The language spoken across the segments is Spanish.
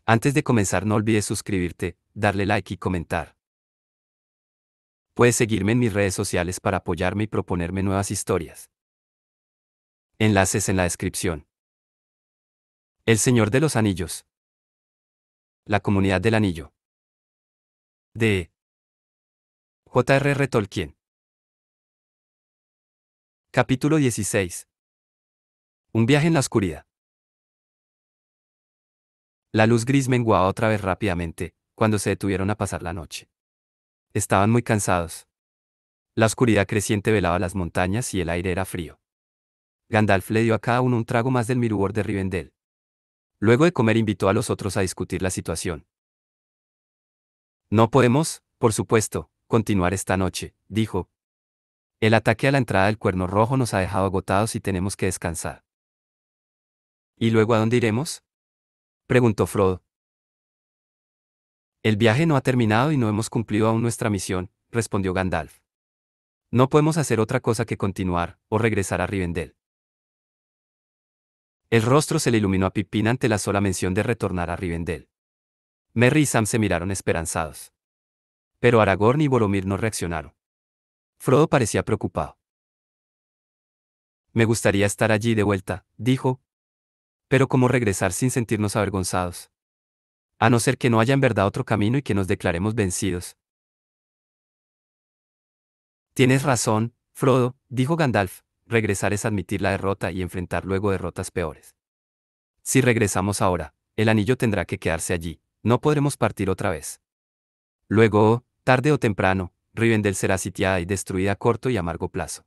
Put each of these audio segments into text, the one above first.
Antes de comenzar no olvides suscribirte, darle like y comentar. Puedes seguirme en mis redes sociales para apoyarme y proponerme nuevas historias. Enlaces en la descripción. El Señor de los Anillos. La Comunidad del Anillo. De J.R.R. Tolkien. Capítulo 16. Un viaje en la oscuridad. La luz gris menguaba otra vez rápidamente, cuando se detuvieron a pasar la noche. Estaban muy cansados. La oscuridad creciente velaba las montañas y el aire era frío. Gandalf le dio a cada uno un trago más del Mirubor de Rivendell. Luego de comer invitó a los otros a discutir la situación. No podemos, por supuesto, continuar esta noche, dijo. El ataque a la entrada del Cuerno Rojo nos ha dejado agotados y tenemos que descansar. ¿Y luego a dónde iremos? Preguntó Frodo. El viaje no ha terminado y no hemos cumplido aún nuestra misión, respondió Gandalf. No podemos hacer otra cosa que continuar, o regresar a Rivendell. El rostro se le iluminó a Pippin ante la sola mención de retornar a Rivendell. Merry y Sam se miraron esperanzados. Pero Aragorn y Boromir no reaccionaron. Frodo parecía preocupado. Me gustaría estar allí de vuelta, dijo. Pero ¿cómo regresar sin sentirnos avergonzados? A no ser que no haya en verdad otro camino y que nos declaremos vencidos. Tienes razón, Frodo, dijo Gandalf, regresar es admitir la derrota y enfrentar luego derrotas peores. Si regresamos ahora, el anillo tendrá que quedarse allí, no podremos partir otra vez. Luego, tarde o temprano, Rivendell será sitiada y destruida a corto y amargo plazo.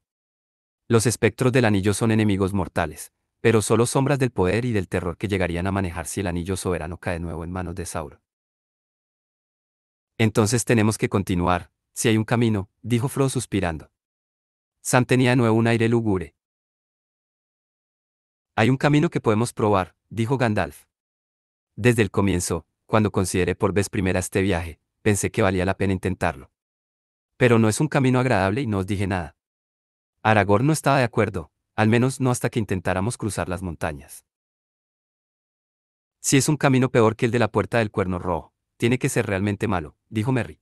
Los espectros del anillo son enemigos mortales, pero solo sombras del poder y del terror que llegarían a manejar si el anillo soberano cae de nuevo en manos de Sauron. Entonces tenemos que continuar, si hay un camino, dijo Frodo suspirando. Sam tenía de nuevo un aire lúgubre. Hay un camino que podemos probar, dijo Gandalf. Desde el comienzo, cuando consideré por vez primera este viaje, pensé que valía la pena intentarlo. Pero no es un camino agradable y no os dije nada. Aragorn no estaba de acuerdo, al menos no hasta que intentáramos cruzar las montañas. Si es un camino peor que el de la Puerta del Cuerno Rojo, tiene que ser realmente malo, dijo Merry.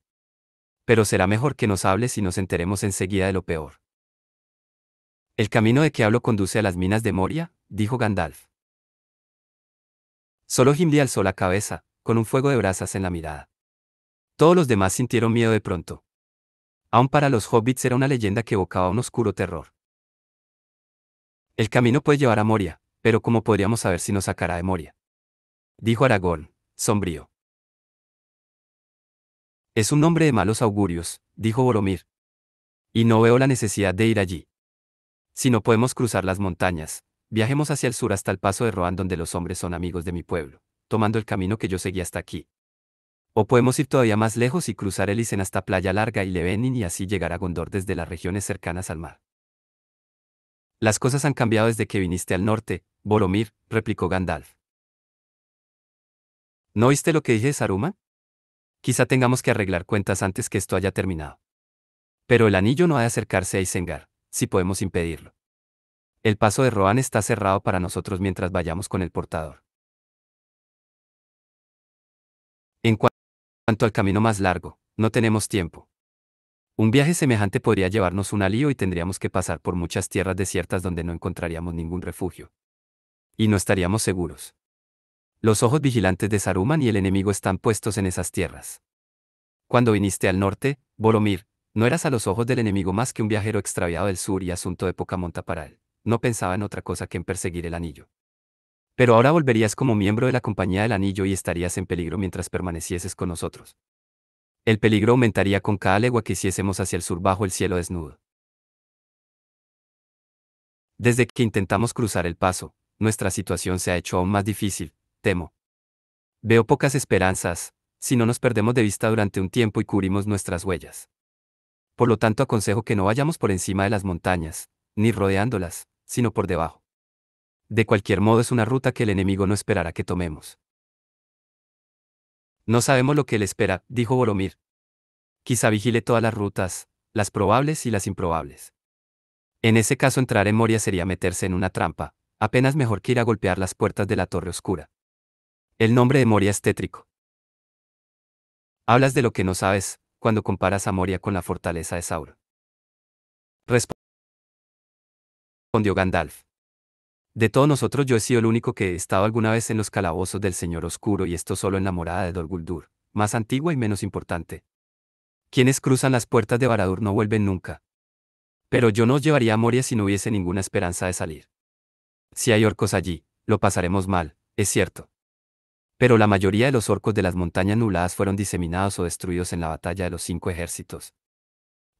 Pero será mejor que nos hables y nos enteremos enseguida de lo peor. El camino de que hablo conduce a las minas de Moria, dijo Gandalf. Solo Gimli alzó la cabeza, con un fuego de brasas en la mirada. Todos los demás sintieron miedo de pronto. Aun para los hobbits era una leyenda que evocaba un oscuro terror. El camino puede llevar a Moria, pero ¿cómo podríamos saber si nos sacará de Moria? Dijo Aragorn, sombrío. Es un nombre de malos augurios, dijo Boromir. Y no veo la necesidad de ir allí. Si no podemos cruzar las montañas, viajemos hacia el sur hasta el paso de Rohan donde los hombres son amigos de mi pueblo, tomando el camino que yo seguí hasta aquí. O podemos ir todavía más lejos y cruzar el Isen hasta Playa Larga y Levenin y así llegar a Gondor desde las regiones cercanas al mar. Las cosas han cambiado desde que viniste al norte, Boromir, replicó Gandalf. ¿No oíste lo que dije de Saruman? Quizá tengamos que arreglar cuentas antes que esto haya terminado. Pero el anillo no ha de acercarse a Isengard, si podemos impedirlo. El paso de Rohan está cerrado para nosotros mientras vayamos con el portador. En cuanto al camino más largo, no tenemos tiempo. Un viaje semejante podría llevarnos un lío y tendríamos que pasar por muchas tierras desiertas donde no encontraríamos ningún refugio. Y no estaríamos seguros. Los ojos vigilantes de Saruman y el enemigo están puestos en esas tierras. Cuando viniste al norte, Boromir, no eras a los ojos del enemigo más que un viajero extraviado del sur y asunto de poca monta para él. No pensaba en otra cosa que en perseguir el anillo. Pero ahora volverías como miembro de la Compañía del Anillo y estarías en peligro mientras permanecieses con nosotros. El peligro aumentaría con cada legua que hiciésemos hacia el sur bajo el cielo desnudo. Desde que intentamos cruzar el paso, nuestra situación se ha hecho aún más difícil, temo. Veo pocas esperanzas, si no nos perdemos de vista durante un tiempo y cubrimos nuestras huellas. Por lo tanto aconsejo que no vayamos por encima de las montañas, ni rodeándolas, sino por debajo. De cualquier modo es una ruta que el enemigo no esperará que tomemos. No sabemos lo que él espera, dijo Boromir. Quizá vigile todas las rutas, las probables y las improbables. En ese caso entrar en Moria sería meterse en una trampa, apenas mejor que ir a golpear las puertas de la Torre Oscura. El nombre de Moria es tétrico. Hablas de lo que no sabes, cuando comparas a Moria con la fortaleza de Sauron. Respondió Gandalf. De todos nosotros yo he sido el único que he estado alguna vez en los calabozos del Señor Oscuro y esto solo en la morada de Dol Guldur, más antigua y menos importante. Quienes cruzan las puertas de Barad-dûr no vuelven nunca. Pero yo no os llevaría a Moria si no hubiese ninguna esperanza de salir. Si hay orcos allí, lo pasaremos mal, es cierto. Pero la mayoría de los orcos de las montañas nubladas fueron diseminados o destruidos en la batalla de los 5 ejércitos.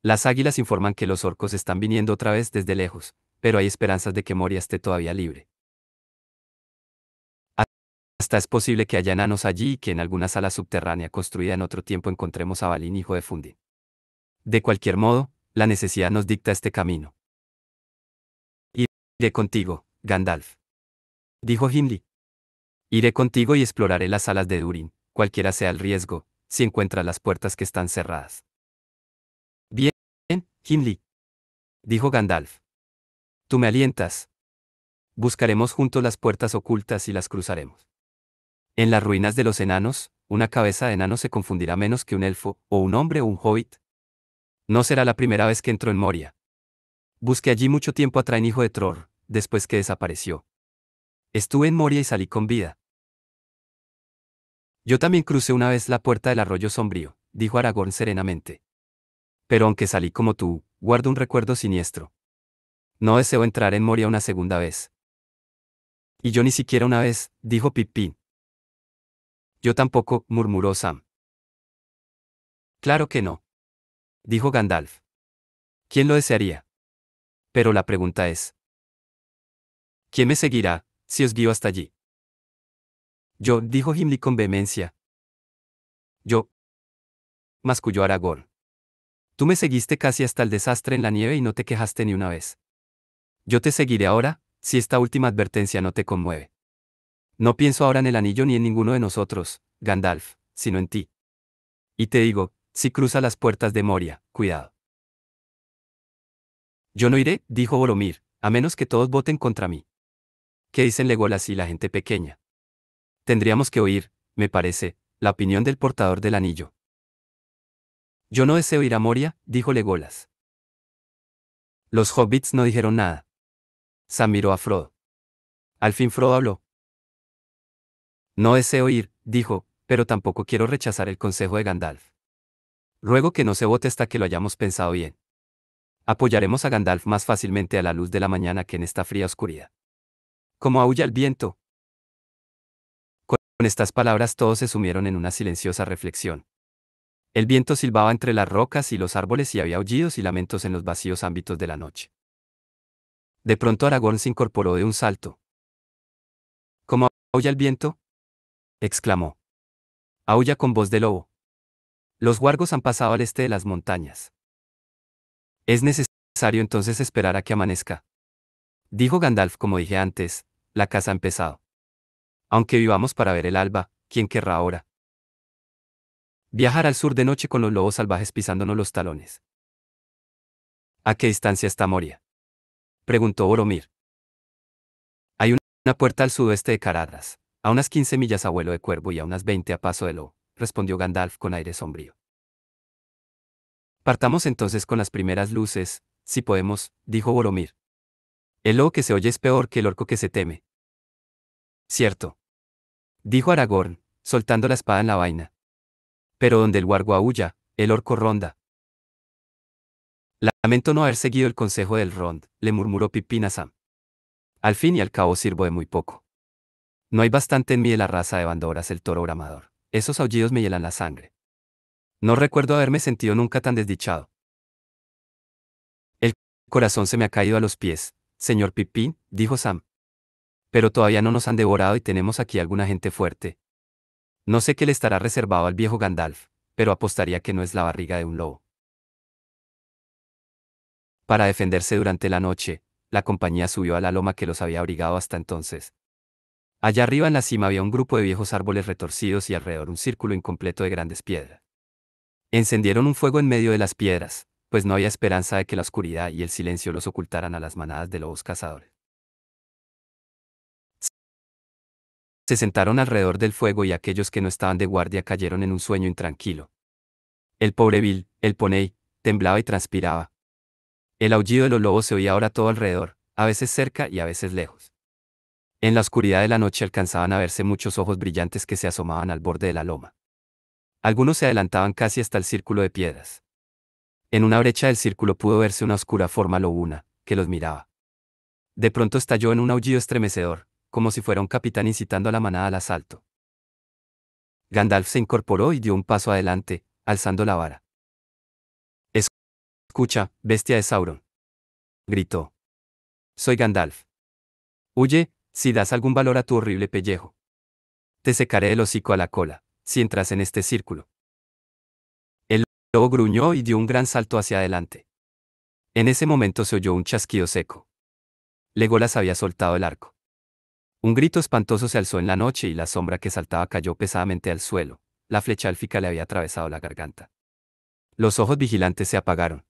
Las águilas informan que los orcos están viniendo otra vez desde lejos, pero hay esperanzas de que Moria esté todavía libre. Hasta es posible que haya enanos allí y que en alguna sala subterránea construida en otro tiempo encontremos a Balin hijo de Fundin. De cualquier modo, la necesidad nos dicta este camino. Iré contigo, Gandalf. Dijo Gimli. Iré contigo y exploraré las salas de Durin, cualquiera sea el riesgo, si encuentras las puertas que están cerradas. Bien, Gimli. Dijo Gandalf. Tú me alientas. Buscaremos juntos las puertas ocultas y las cruzaremos. En las ruinas de los enanos, una cabeza de enano se confundirá menos que un elfo, o un hombre o un hobbit. No será la primera vez que entro en Moria. Busqué allí mucho tiempo a Train hijo de Tror, después que desapareció. Estuve en Moria y salí con vida. Yo también crucé una vez la puerta del arroyo sombrío, dijo Aragorn serenamente. Pero aunque salí como tú, guardo un recuerdo siniestro. No deseo entrar en Moria una segunda vez. Y yo ni siquiera una vez, dijo Pippin. Yo tampoco, murmuró Sam. Claro que no, dijo Gandalf. ¿Quién lo desearía? Pero la pregunta es, ¿quién me seguirá, si os guío hasta allí? Yo, dijo Gimli con vehemencia. Yo, masculló Aragorn. Tú me seguiste casi hasta el desastre en la nieve y no te quejaste ni una vez. Yo te seguiré ahora, si esta última advertencia no te conmueve. No pienso ahora en el anillo ni en ninguno de nosotros, Gandalf, sino en ti. Y te digo, si cruza las puertas de Moria, cuidado. Yo no iré, dijo Boromir, a menos que todos voten contra mí. ¿Qué dicen Legolas y la gente pequeña? Tendríamos que oír, me parece, la opinión del portador del anillo. Yo no deseo ir a Moria, dijo Legolas. Los hobbits no dijeron nada. Sam miró a Frodo. Al fin Frodo habló. No deseo ir, dijo, pero tampoco quiero rechazar el consejo de Gandalf. Ruego que no se vote hasta que lo hayamos pensado bien. Apoyaremos a Gandalf más fácilmente a la luz de la mañana que en esta fría oscuridad. Como aúlla el viento. Con estas palabras todos se sumieron en una silenciosa reflexión. El viento silbaba entre las rocas y los árboles y había aullidos y lamentos en los vacíos ámbitos de la noche. De pronto Aragorn se incorporó de un salto. ¿Cómo aúlla el viento? Exclamó. Aúlla con voz de lobo. Los huargos han pasado al este de las montañas. Es necesario entonces esperar a que amanezca. Dijo Gandalf como dije antes, la caza ha empezado. Aunque vivamos para ver el alba, ¿quién querrá ahora viajar al sur de noche con los lobos salvajes pisándonos los talones? ¿A qué distancia está Moria? Preguntó Boromir. Hay una puerta al sudoeste de Caradhras, a unas 15 millas a vuelo de cuervo y a unas 20 a paso de lobo, respondió Gandalf con aire sombrío. Partamos entonces con las primeras luces, si podemos, dijo Boromir. El lobo que se oye es peor que el orco que se teme. Cierto. Dijo Aragorn, soltando la espada en la vaina. Pero donde el huargo aúlla, el orco ronda. Lamento no haber seguido el consejo del Rond, le murmuró Pippin a Sam. Al fin y al cabo sirvo de muy poco. No hay bastante en mí de la raza de Bandoras el toro bramador. Esos aullidos me hielan la sangre. No recuerdo haberme sentido nunca tan desdichado. El corazón se me ha caído a los pies, señor Pippin, dijo Sam. Pero todavía no nos han devorado y tenemos aquí alguna gente fuerte. No sé qué le estará reservado al viejo Gandalf, pero apostaría que no es la barriga de un lobo. Para defenderse durante la noche, la compañía subió a la loma que los había abrigado hasta entonces. Allá arriba en la cima había un grupo de viejos árboles retorcidos y alrededor un círculo incompleto de grandes piedras. Encendieron un fuego en medio de las piedras, pues no había esperanza de que la oscuridad y el silencio los ocultaran a las manadas de lobos cazadores. Se sentaron alrededor del fuego y aquellos que no estaban de guardia cayeron en un sueño intranquilo. El pobre Bill, el poney, temblaba y transpiraba. El aullido de los lobos se oía ahora todo alrededor, a veces cerca y a veces lejos. En la oscuridad de la noche alcanzaban a verse muchos ojos brillantes que se asomaban al borde de la loma. Algunos se adelantaban casi hasta el círculo de piedras. En una brecha del círculo pudo verse una oscura forma lobuna, que los miraba. De pronto estalló en un aullido estremecedor, como si fuera un capitán incitando a la manada al asalto. Gandalf se incorporó y dio un paso adelante, alzando la vara. Escucha, bestia de Sauron, gritó. Soy Gandalf. Huye, si das algún valor a tu horrible pellejo. Te secaré el hocico a la cola, si entras en este círculo. El lobo gruñó y dio un gran salto hacia adelante. En ese momento se oyó un chasquido seco. Legolas había soltado el arco. Un grito espantoso se alzó en la noche y la sombra que saltaba cayó pesadamente al suelo. La flecha élfica le había atravesado la garganta. Los ojos vigilantes se apagaron.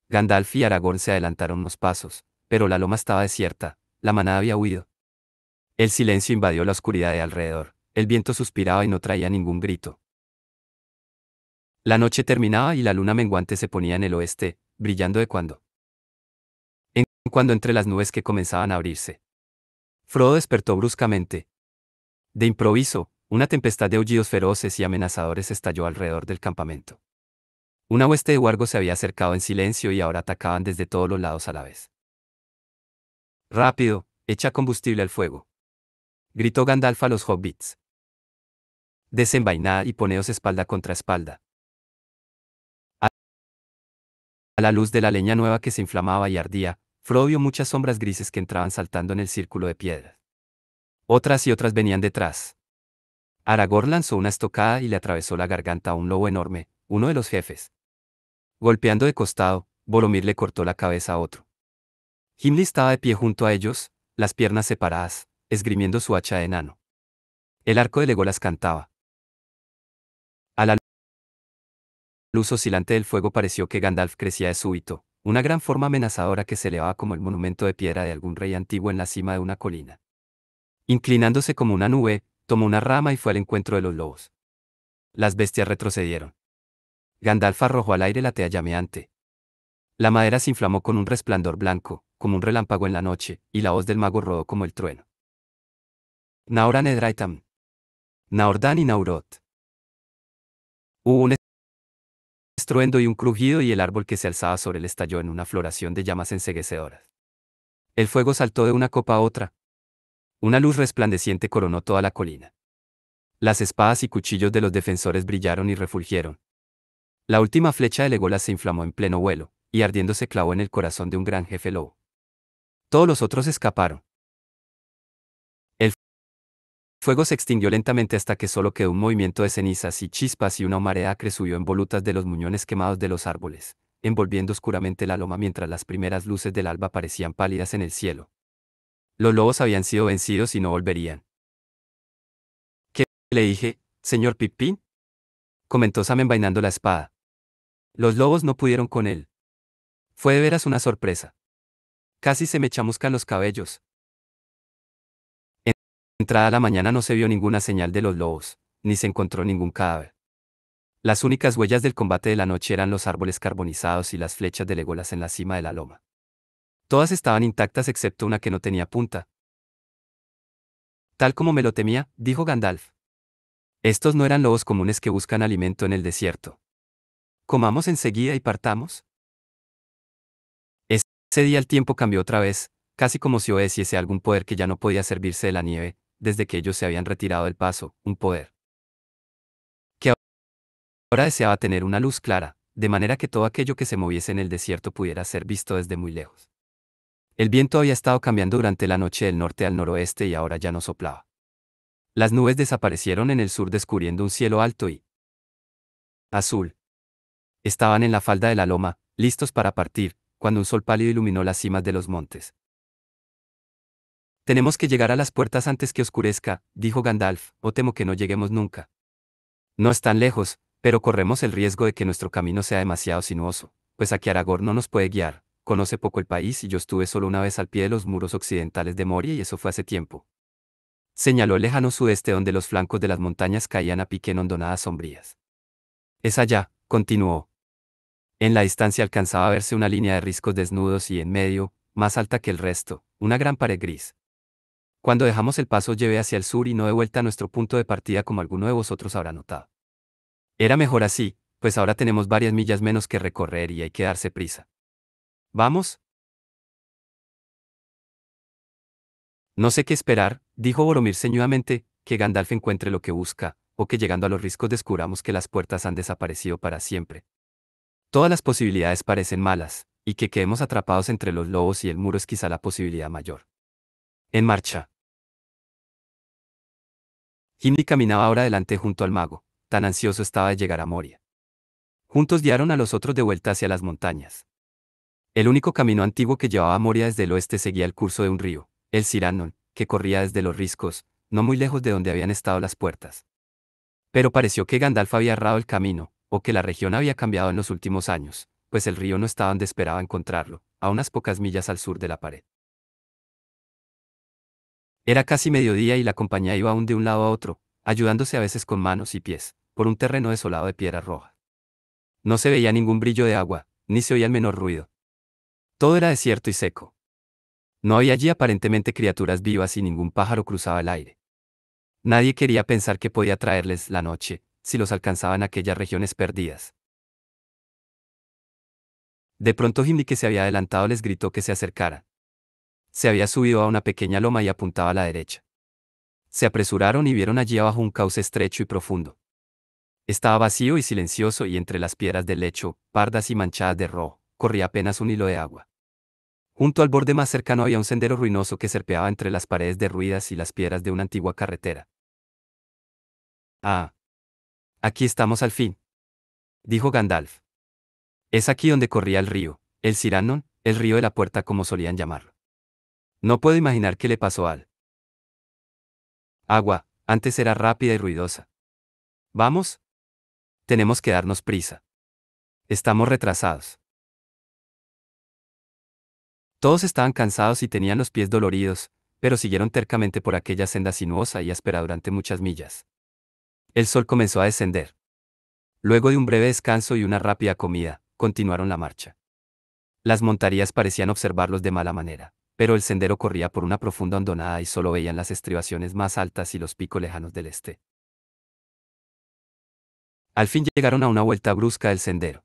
Gandalf y Aragorn se adelantaron unos pasos, pero la loma estaba desierta, la manada había huido. El silencio invadió la oscuridad de alrededor, el viento suspiraba y no traía ningún grito. La noche terminaba y la luna menguante se ponía en el oeste, brillando de cuando en cuando entre las nubes que comenzaban a abrirse. Frodo despertó bruscamente. De improviso, una tempestad de aullidos feroces y amenazadores estalló alrededor del campamento. Una hueste de wargos se había acercado en silencio y ahora atacaban desde todos los lados a la vez. Rápido, echa combustible al fuego, gritó Gandalf a los hobbits. Desenvainad y poneos espalda contra espalda. A la luz de la leña nueva que se inflamaba y ardía, Frodo vio muchas sombras grises que entraban saltando en el círculo de piedras. Otras y otras venían detrás. Aragorn lanzó una estocada y le atravesó la garganta a un lobo enorme, uno de los jefes. Golpeando de costado, Boromir le cortó la cabeza a otro. Gimli estaba de pie junto a ellos, las piernas separadas, esgrimiendo su hacha de enano. El arco de Legolas cantaba. A la luz oscilante del fuego pareció que Gandalf crecía de súbito, una gran forma amenazadora que se elevaba como el monumento de piedra de algún rey antiguo en la cima de una colina. Inclinándose como una nube, tomó una rama y fue al encuentro de los lobos. Las bestias retrocedieron. Gandalf arrojó al aire la tea llameante. La madera se inflamó con un resplandor blanco, como un relámpago en la noche, y la voz del mago rodó como el trueno. Naoran Edraitam. Naordan y Naurot. Hubo un estruendo y un crujido y el árbol que se alzaba sobre él estalló en una floración de llamas enceguecedoras. El fuego saltó de una copa a otra. Una luz resplandeciente coronó toda la colina. Las espadas y cuchillos de los defensores brillaron y refulgieron. La última flecha de Legolas se inflamó en pleno vuelo, y ardiendo se clavó en el corazón de un gran jefe lobo. Todos los otros escaparon. El fuego se extinguió lentamente hasta que solo quedó un movimiento de cenizas y chispas y una humareda acre subió en volutas de los muñones quemados de los árboles, envolviendo oscuramente la loma mientras las primeras luces del alba parecían pálidas en el cielo. Los lobos habían sido vencidos y no volverían. ¿Qué le dije, señor Pippin? Comentó Sam envainando la espada. Los lobos no pudieron con él. Fue de veras una sorpresa. Casi se me chamuscan los cabellos. Entrada la mañana no se vio ninguna señal de los lobos, ni se encontró ningún cadáver. Las únicas huellas del combate de la noche eran los árboles carbonizados y las flechas de Legolas en la cima de la loma. Todas estaban intactas excepto una que no tenía punta. Tal como me lo temía, dijo Gandalf. Estos no eran lobos comunes que buscan alimento en el desierto. Comamos enseguida y partamos. Ese día el tiempo cambió otra vez, casi como si obedeciese a algún poder que ya no podía servirse de la nieve, desde que ellos se habían retirado del paso, un poder que ahora deseaba tener una luz clara, de manera que todo aquello que se moviese en el desierto pudiera ser visto desde muy lejos. El viento había estado cambiando durante la noche del norte al noroeste y ahora ya no soplaba. Las nubes desaparecieron en el sur descubriendo un cielo alto y azul. Estaban en la falda de la loma, listos para partir, cuando un sol pálido iluminó las cimas de los montes. Tenemos que llegar a las puertas antes que oscurezca, dijo Gandalf, o temo que no lleguemos nunca. No están lejos, pero corremos el riesgo de que nuestro camino sea demasiado sinuoso, pues aquí Aragorn no nos puede guiar, conoce poco el país y yo estuve solo una vez al pie de los muros occidentales de Moria y eso fue hace tiempo. Señaló el lejano sudeste donde los flancos de las montañas caían a pique en hondonadas sombrías. Es allá, continuó. En la distancia alcanzaba a verse una línea de riscos desnudos y en medio, más alta que el resto, una gran pared gris. Cuando dejamos el paso llevé hacia el sur y no de vuelta a nuestro punto de partida como alguno de vosotros habrá notado. Era mejor así, pues ahora tenemos varias millas menos que recorrer y hay que darse prisa. ¿Vamos? No sé qué esperar, dijo Boromir ceñudamente, que Gandalf encuentre lo que busca, o que llegando a los riscos descubramos que las puertas han desaparecido para siempre. Todas las posibilidades parecen malas, y que quedemos atrapados entre los lobos y el muro es quizá la posibilidad mayor. En marcha. Gimli caminaba ahora adelante junto al mago, tan ansioso estaba de llegar a Moria. Juntos guiaron a los otros de vuelta hacia las montañas. El único camino antiguo que llevaba a Moria desde el oeste seguía el curso de un río, el Sirannon, que corría desde los riscos, no muy lejos de donde habían estado las puertas. Pero pareció que Gandalf había errado el camino, o que la región había cambiado en los últimos años, pues el río no estaba donde esperaba encontrarlo, a unas pocas millas al sur de la pared. Era casi mediodía y la compañía iba aún de un lado a otro, ayudándose a veces con manos y pies, por un terreno desolado de piedra roja. No se veía ningún brillo de agua, ni se oía el menor ruido. Todo era desierto y seco. No había allí aparentemente criaturas vivas y ningún pájaro cruzaba el aire. Nadie quería pensar que podía traerles la noche, si los alcanzaban aquellas regiones perdidas. De pronto Gimli, que se había adelantado, les gritó que se acercaran. Se había subido a una pequeña loma y apuntaba a la derecha. Se apresuraron y vieron allí abajo un cauce estrecho y profundo. Estaba vacío y silencioso y entre las piedras del lecho, pardas y manchadas de rojo, corría apenas un hilo de agua. Junto al borde más cercano había un sendero ruinoso que serpeaba entre las paredes derruidas y las piedras de una antigua carretera. Ah, aquí estamos al fin, dijo Gandalf. Es aquí donde corría el río, el Sirannon, el río de la puerta como solían llamarlo. No puedo imaginar qué le pasó al agua, antes era rápida y ruidosa. ¿Vamos? Tenemos que darnos prisa. Estamos retrasados. Todos estaban cansados y tenían los pies doloridos, pero siguieron tercamente por aquella senda sinuosa y áspera durante muchas millas. El sol comenzó a descender. Luego de un breve descanso y una rápida comida, continuaron la marcha. Las montarías parecían observarlos de mala manera, pero el sendero corría por una profunda hondonada y solo veían las estribaciones más altas y los picos lejanos del este. Al fin llegaron a una vuelta brusca del sendero.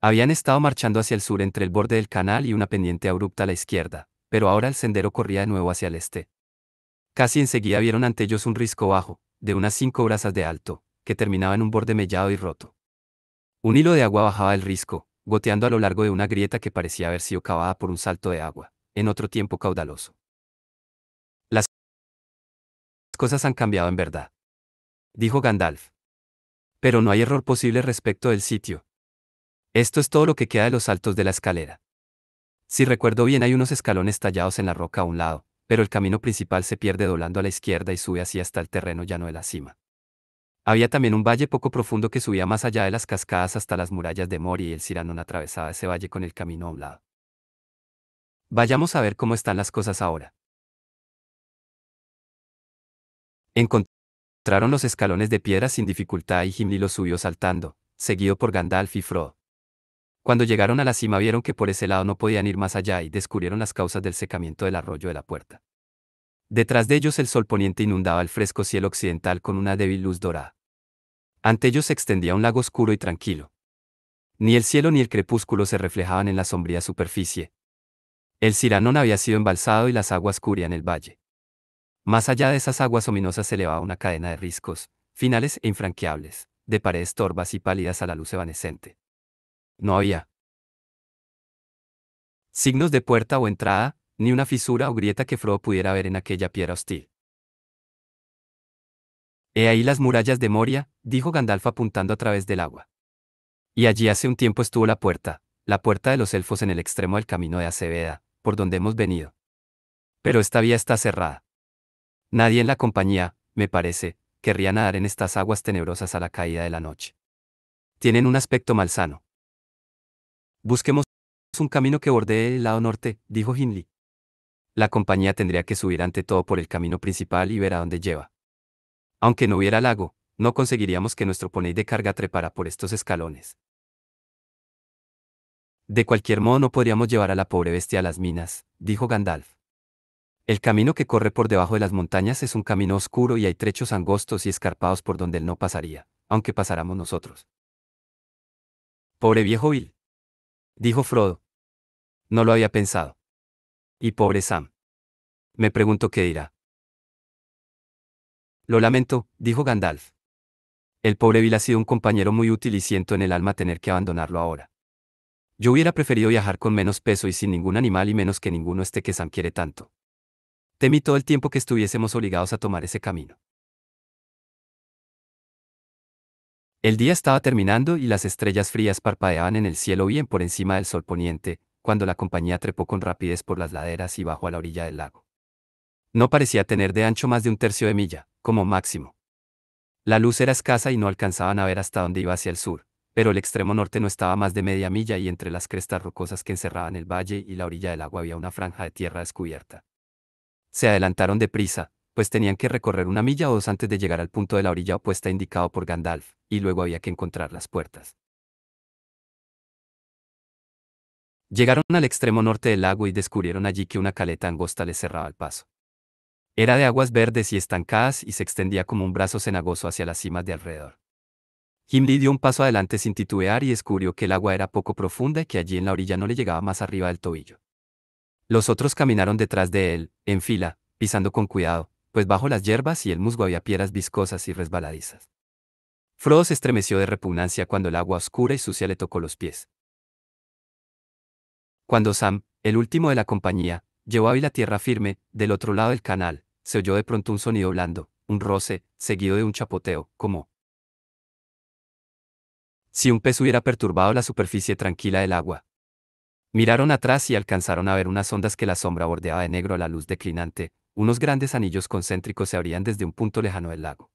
Habían estado marchando hacia el sur entre el borde del canal y una pendiente abrupta a la izquierda, pero ahora el sendero corría de nuevo hacia el este. Casi enseguida vieron ante ellos un risco bajo, de unas 5 brazas de alto, que terminaba en un borde mellado y roto. Un hilo de agua bajaba del risco, goteando a lo largo de una grieta que parecía haber sido cavada por un salto de agua, en otro tiempo caudaloso. Las cosas han cambiado en verdad, dijo Gandalf. Pero no hay error posible respecto del sitio. Esto es todo lo que queda de los saltos de la escalera. Si recuerdo bien, hay unos escalones tallados en la roca a un lado, pero el camino principal se pierde doblando a la izquierda y sube así hasta el terreno llano de la cima. Había también un valle poco profundo que subía más allá de las cascadas hasta las murallas de Moria y el Sirannon atravesaba ese valle con el camino a un lado. Vayamos a ver cómo están las cosas ahora. Encontraron los escalones de piedra sin dificultad y Gimli los subió saltando, seguido por Gandalf y Frodo. Cuando llegaron a la cima vieron que por ese lado no podían ir más allá y descubrieron las causas del secamiento del arroyo de la puerta. Detrás de ellos el sol poniente inundaba el fresco cielo occidental con una débil luz dorada. Ante ellos se extendía un lago oscuro y tranquilo. Ni el cielo ni el crepúsculo se reflejaban en la sombría superficie. El Sirannon había sido embalsado y las aguas cubrían el valle. Más allá de esas aguas ominosas se elevaba una cadena de riscos, finales e infranqueables, de paredes torvas y pálidas a la luz evanescente. No había signos de puerta o entrada, ni una fisura o grieta que Frodo pudiera ver en aquella piedra hostil. He ahí las murallas de Moria, dijo Gandalf apuntando a través del agua. Y allí hace un tiempo estuvo la puerta de los elfos en el extremo del camino de Aceveda, por donde hemos venido. Pero esta vía está cerrada. Nadie en la compañía, me parece, querría nadar en estas aguas tenebrosas a la caída de la noche. Tienen un aspecto malsano. Busquemos un camino que bordee el lado norte, dijo Gimli. La compañía tendría que subir ante todo por el camino principal y ver a dónde lleva. Aunque no hubiera lago, no conseguiríamos que nuestro poney de carga trepara por estos escalones. De cualquier modo no podríamos llevar a la pobre bestia a las minas, dijo Gandalf. El camino que corre por debajo de las montañas es un camino oscuro y hay trechos angostos y escarpados por donde él no pasaría, aunque pasáramos nosotros. Pobre viejo Bill, dijo Frodo. No lo había pensado. Y pobre Sam. Me pregunto qué dirá. Lo lamento, dijo Gandalf. El pobre Bill ha sido un compañero muy útil y siento en el alma tener que abandonarlo ahora. Yo hubiera preferido viajar con menos peso y sin ningún animal y menos que ninguno este que Sam quiere tanto. Temí todo el tiempo que estuviésemos obligados a tomar ese camino. El día estaba terminando y las estrellas frías parpadeaban en el cielo bien por encima del sol poniente, cuando la compañía trepó con rapidez por las laderas y bajó a la orilla del lago. No parecía tener de ancho más de un tercio de milla, como máximo. La luz era escasa y no alcanzaban a ver hasta dónde iba hacia el sur, pero el extremo norte no estaba más de media milla y entre las crestas rocosas que encerraban el valle y la orilla del agua había una franja de tierra descubierta. Se adelantaron deprisa, pues tenían que recorrer una milla o dos antes de llegar al punto de la orilla opuesta indicado por Gandalf, y luego había que encontrar las puertas. Llegaron al extremo norte del lago y descubrieron allí que una caleta angosta les cerraba el paso. Era de aguas verdes y estancadas y se extendía como un brazo cenagoso hacia las cimas de alrededor. Gimli dio un paso adelante sin titubear y descubrió que el agua era poco profunda y que allí en la orilla no le llegaba más arriba del tobillo. Los otros caminaron detrás de él, en fila, pisando con cuidado, pues bajo las hierbas y el musgo había piedras viscosas y resbaladizas. Frodo se estremeció de repugnancia cuando el agua oscura y sucia le tocó los pies. Cuando Sam, el último de la compañía, llevó a Bill a tierra firme, del otro lado del canal, se oyó de pronto un sonido blando, un roce, seguido de un chapoteo, como si un pez hubiera perturbado la superficie tranquila del agua. Miraron atrás y alcanzaron a ver unas ondas que la sombra bordeaba de negro a la luz declinante, unos grandes anillos concéntricos se abrían desde un punto lejano del lago.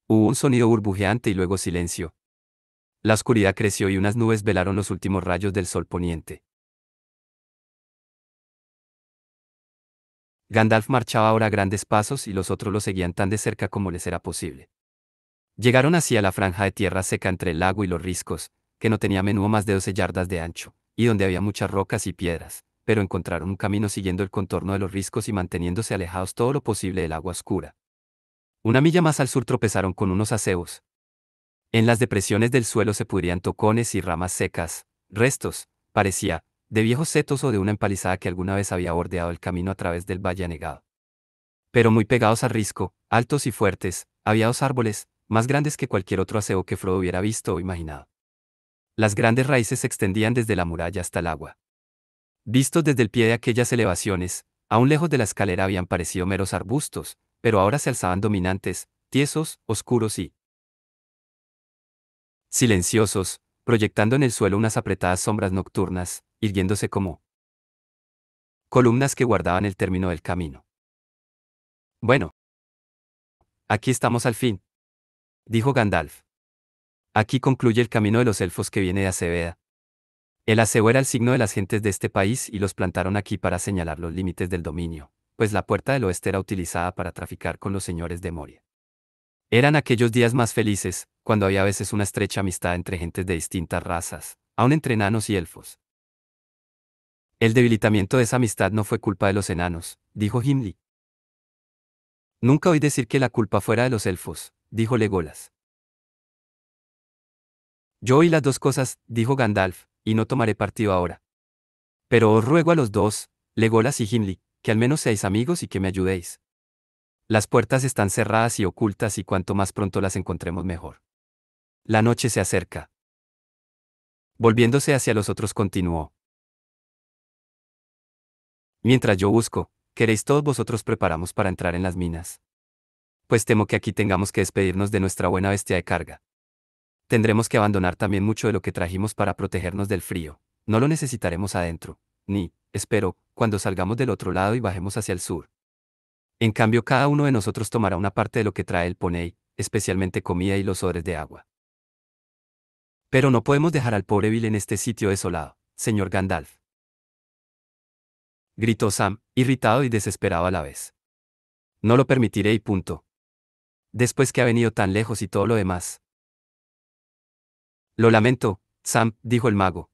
Hubo un sonido burbujeante y luego silencio. La oscuridad creció y unas nubes velaron los últimos rayos del sol poniente. Gandalf marchaba ahora a grandes pasos y los otros lo seguían tan de cerca como les era posible. Llegaron así a la franja de tierra seca entre el lago y los riscos, que no tenía a menudo más de 12 yardas de ancho, y donde había muchas rocas y piedras, pero encontraron un camino siguiendo el contorno de los riscos y manteniéndose alejados todo lo posible del agua oscura. Una milla más al sur tropezaron con unos acebos. En las depresiones del suelo se pudrían tocones y ramas secas, restos, parecía, de viejos setos o de una empalizada que alguna vez había bordeado el camino a través del valle anegado. Pero muy pegados al risco, altos y fuertes, había dos árboles, más grandes que cualquier otro acebo que Frodo hubiera visto o imaginado. Las grandes raíces se extendían desde la muralla hasta el agua. Vistos desde el pie de aquellas elevaciones, aún lejos de la escalera habían parecido meros arbustos, pero ahora se alzaban dominantes, tiesos, oscuros y silenciosos, proyectando en el suelo unas apretadas sombras nocturnas, irguiéndose como columnas que guardaban el término del camino. Bueno, aquí estamos al fin, dijo Gandalf. Aquí concluye el camino de los elfos que viene de Aceveda. El acebo era el signo de las gentes de este país y los plantaron aquí para señalar los límites del dominio, pues la puerta del oeste era utilizada para traficar con los señores de Moria. Eran aquellos días más felices, cuando había a veces una estrecha amistad entre gentes de distintas razas, aun entre enanos y elfos. El debilitamiento de esa amistad no fue culpa de los enanos, dijo Gimli. Nunca oí decir que la culpa fuera de los elfos, dijo Legolas. Yo oí las dos cosas, dijo Gandalf, y no tomaré partido ahora. Pero os ruego a los dos, Legolas y Gimli, que al menos seáis amigos y que me ayudéis. Las puertas están cerradas y ocultas y cuanto más pronto las encontremos mejor. La noche se acerca. Volviéndose hacia los otros continuó. Mientras yo busco, ¿queréis todos vosotros preparamos para entrar en las minas? Pues temo que aquí tengamos que despedirnos de nuestra buena bestia de carga. Tendremos que abandonar también mucho de lo que trajimos para protegernos del frío. No lo necesitaremos adentro, ni, espero, cuando salgamos del otro lado y bajemos hacia el sur. En cambio, cada uno de nosotros tomará una parte de lo que trae el poney, especialmente comida y los odres de agua. Pero no podemos dejar al pobre Bill en este sitio desolado, señor Gandalf. gritó Sam, irritado y desesperado a la vez. No lo permitiré y punto. Después que ha venido tan lejos y todo lo demás. Lo lamento, Sam, dijo el mago.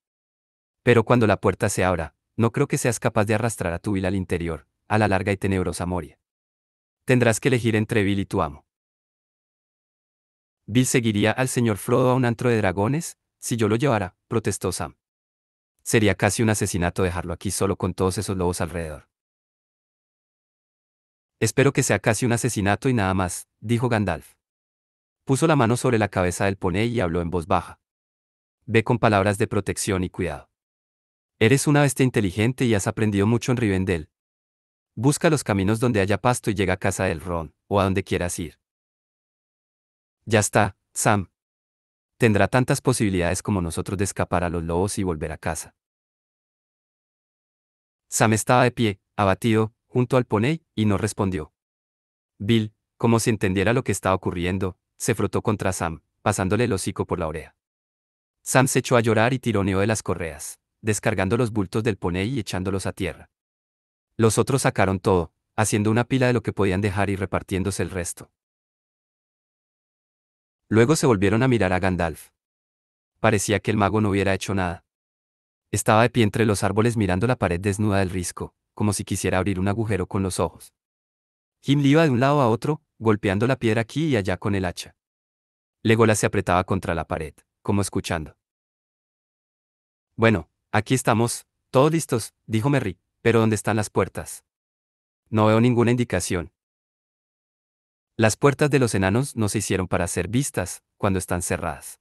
Pero cuando la puerta se abra, no creo que seas capaz de arrastrar a tu Bill al interior, a la larga y tenebrosa Moria. Tendrás que elegir entre Bill y tu amo. ¿Bill seguiría al señor Frodo a un antro de dragones? Si yo lo llevara, protestó Sam. Sería casi un asesinato dejarlo aquí solo con todos esos lobos alrededor. Espero que sea casi un asesinato y nada más, dijo Gandalf. Puso la mano sobre la cabeza del poney y habló en voz baja. Ve con palabras de protección y cuidado. Eres una bestia inteligente y has aprendido mucho en Rivendell. Busca los caminos donde haya pasto y llega a casa del Ron, o a donde quieras ir. Ya está, Sam. Tendrá tantas posibilidades como nosotros de escapar a los lobos y volver a casa. Sam estaba de pie, abatido, junto al poney, y no respondió. Bill, como si entendiera lo que estaba ocurriendo, se frotó contra Sam, pasándole el hocico por la oreja. Sam se echó a llorar y tironeó de las correas, descargando los bultos del poney y echándolos a tierra. Los otros sacaron todo, haciendo una pila de lo que podían dejar y repartiéndose el resto. Luego se volvieron a mirar a Gandalf. Parecía que el mago no hubiera hecho nada. Estaba de pie entre los árboles mirando la pared desnuda del risco, como si quisiera abrir un agujero con los ojos. Gimli iba de un lado a otro, golpeando la piedra aquí y allá con el hacha. Legolas se apretaba contra la pared, como escuchando. Bueno, aquí estamos, todos listos, dijo Merry, pero ¿dónde están las puertas? No veo ninguna indicación. Las puertas de los enanos no se hicieron para ser vistas, cuando están cerradas.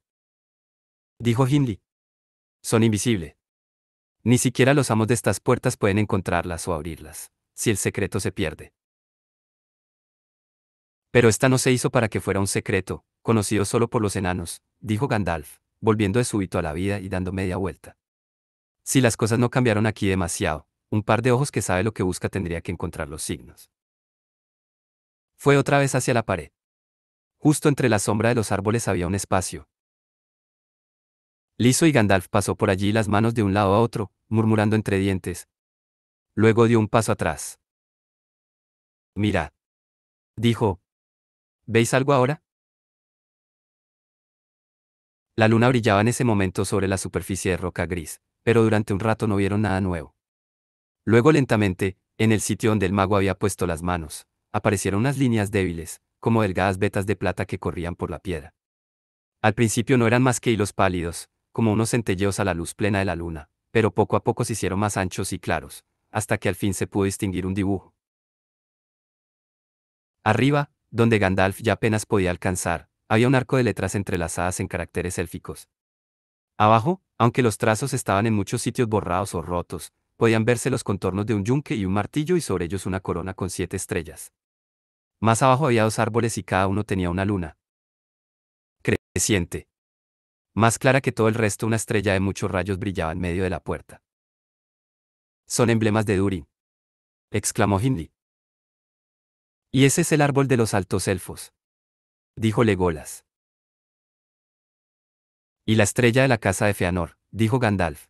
Dijo Gimli. Son invisibles. Ni siquiera los amos de estas puertas pueden encontrarlas o abrirlas, si el secreto se pierde. Pero esta no se hizo para que fuera un secreto, conocido solo por los enanos, dijo Gandalf, volviendo de súbito a la vida y dando media vuelta. Si las cosas no cambiaron aquí demasiado, un par de ojos que sabe lo que busca tendría que encontrar los signos. Fue otra vez hacia la pared. Justo entre la sombra de los árboles había un espacio. Liso y Gandalf pasó por allí las manos de un lado a otro, murmurando entre dientes. Luego dio un paso atrás. Mirad. Dijo. ¿Veis algo ahora? La luna brillaba en ese momento sobre la superficie de roca gris, pero durante un rato no vieron nada nuevo. Luego lentamente, en el sitio donde el mago había puesto las manos, aparecieron unas líneas débiles, como delgadas vetas de plata que corrían por la piedra. Al principio no eran más que hilos pálidos, como unos centelleos a la luz plena de la luna, pero poco a poco se hicieron más anchos y claros, hasta que al fin se pudo distinguir un dibujo. Arriba, donde Gandalf ya apenas podía alcanzar, había un arco de letras entrelazadas en caracteres élficos. Abajo, aunque los trazos estaban en muchos sitios borrados o rotos, podían verse los contornos de un yunque y un martillo y sobre ellos una corona con 7 estrellas. Más abajo había 2 árboles y cada uno tenía una luna creciente. Más clara que todo el resto, una estrella de muchos rayos brillaba en medio de la puerta. Son emblemas de Durin, exclamó Gimli. Y ese es el árbol de los altos elfos, dijo Legolas. Y la estrella de la casa de Feanor, dijo Gandalf.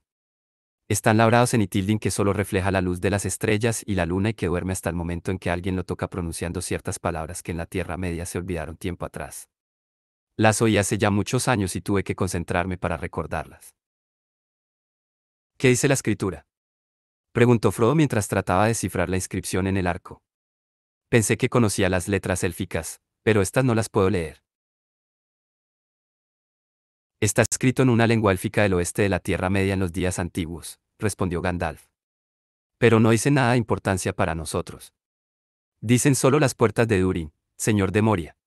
Están labrados en Ithildin, que solo refleja la luz de las estrellas y la luna y que duerme hasta el momento en que alguien lo toca pronunciando ciertas palabras que en la Tierra Media se olvidaron tiempo atrás. Las oí hace ya muchos años y tuve que concentrarme para recordarlas. ¿Qué dice la escritura? Preguntó Frodo mientras trataba de descifrar la inscripción en el arco. Pensé que conocía las letras élficas, pero estas no las puedo leer. Está escrito en una lengua élfica del oeste de la Tierra Media en los días antiguos, respondió Gandalf. Pero no dice nada de importancia para nosotros. Dicen solo las puertas de Durin, señor de Moria.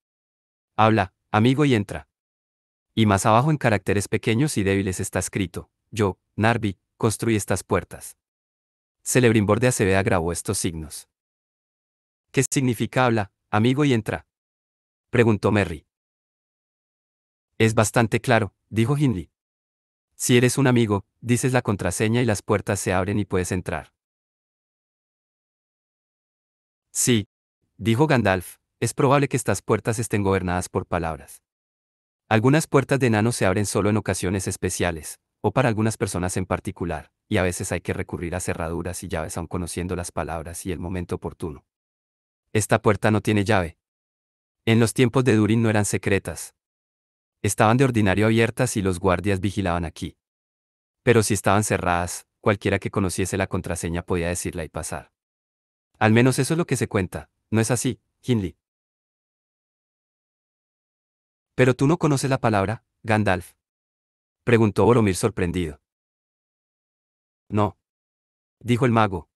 Habla, amigo, y entra. Y más abajo en caracteres pequeños y débiles está escrito: yo, Narvi, construí estas puertas. Celebrimbor de Aceveda grabó estos signos. ¿Qué significa habla, amigo, y entra? Preguntó Merry. Es bastante claro, dijo Gimli. Si eres un amigo, dices la contraseña y las puertas se abren y puedes entrar. Sí, dijo Gandalf, es probable que estas puertas estén gobernadas por palabras. Algunas puertas de enanos se abren solo en ocasiones especiales, o para algunas personas en particular, y a veces hay que recurrir a cerraduras y llaves aun conociendo las palabras y el momento oportuno. Esta puerta no tiene llave. En los tiempos de Durin no eran secretas. Estaban de ordinario abiertas y los guardias vigilaban aquí. Pero si estaban cerradas, cualquiera que conociese la contraseña podía decirla y pasar. Al menos eso es lo que se cuenta, ¿no es así, Gimli? ¿Pero tú no conoces la palabra, Gandalf? Preguntó Boromir sorprendido. No, dijo el mago.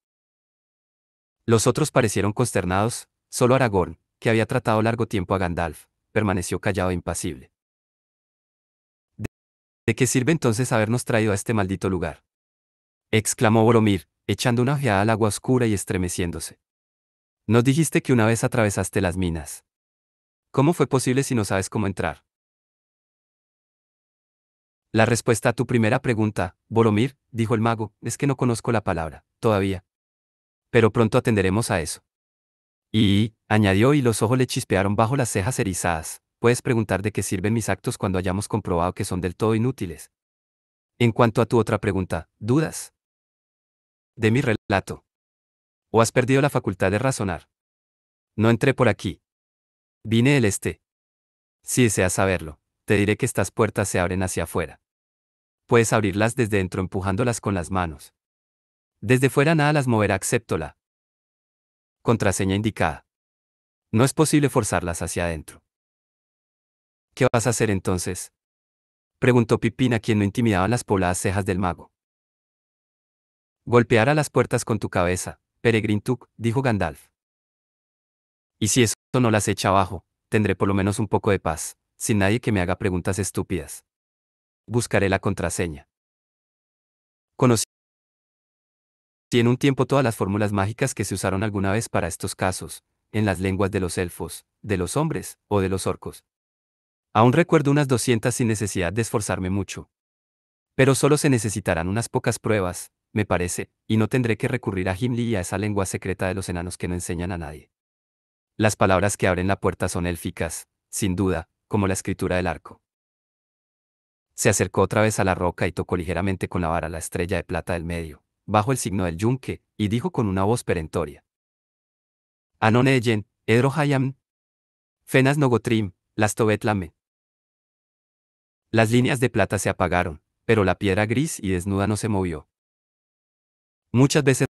Los otros parecieron consternados, solo Aragorn, que había tratado largo tiempo a Gandalf, permaneció callado e impasible. ¿De qué sirve entonces habernos traído a este maldito lugar? Exclamó Boromir, echando una ojeada al agua oscura y estremeciéndose. Nos dijiste que una vez atravesaste las minas. ¿Cómo fue posible si no sabes cómo entrar? La respuesta a tu primera pregunta, Boromir, dijo el mago, es que no conozco la palabra, todavía. Pero pronto atenderemos a eso. Y, añadió y los ojos le chispearon bajo las cejas erizadas, puedes preguntar de qué sirven mis actos cuando hayamos comprobado que son del todo inútiles. En cuanto a tu otra pregunta, ¿dudas de mi relato? ¿O has perdido la facultad de razonar? No entré por aquí. Vine del este. Si deseas saberlo, te diré que estas puertas se abren hacia afuera. Puedes abrirlas desde dentro empujándolas con las manos. Desde fuera nada las moverá excepto la contraseña indicada. No es posible forzarlas hacia adentro. ¿Qué vas a hacer entonces? Preguntó Pipín a quien no intimidaban las pobladas cejas del mago. Golpear a las puertas con tu cabeza, Peregrin Took, dijo Gandalf. Y si eso no las echa abajo, tendré por lo menos un poco de paz, sin nadie que me haga preguntas estúpidas. Buscaré la contraseña. Conocí en un tiempo todas las fórmulas mágicas que se usaron alguna vez para estos casos, en las lenguas de los elfos, de los hombres, o de los orcos. Aún recuerdo unas 200 sin necesidad de esforzarme mucho. Pero solo se necesitarán unas pocas pruebas, me parece, y no tendré que recurrir a Gimli y a esa lengua secreta de los enanos que no enseñan a nadie. Las palabras que abren la puerta son élficas, sin duda, como la escritura del arco. Se acercó otra vez a la roca y tocó ligeramente con la vara la estrella de plata del medio, bajo el signo del yunque, y dijo con una voz perentoria. Anoneyen, Edro Hayam, Fenas Nogotrim, las Tobetlame. Las líneas de plata se apagaron, pero la piedra gris y desnuda no se movió. Muchas veces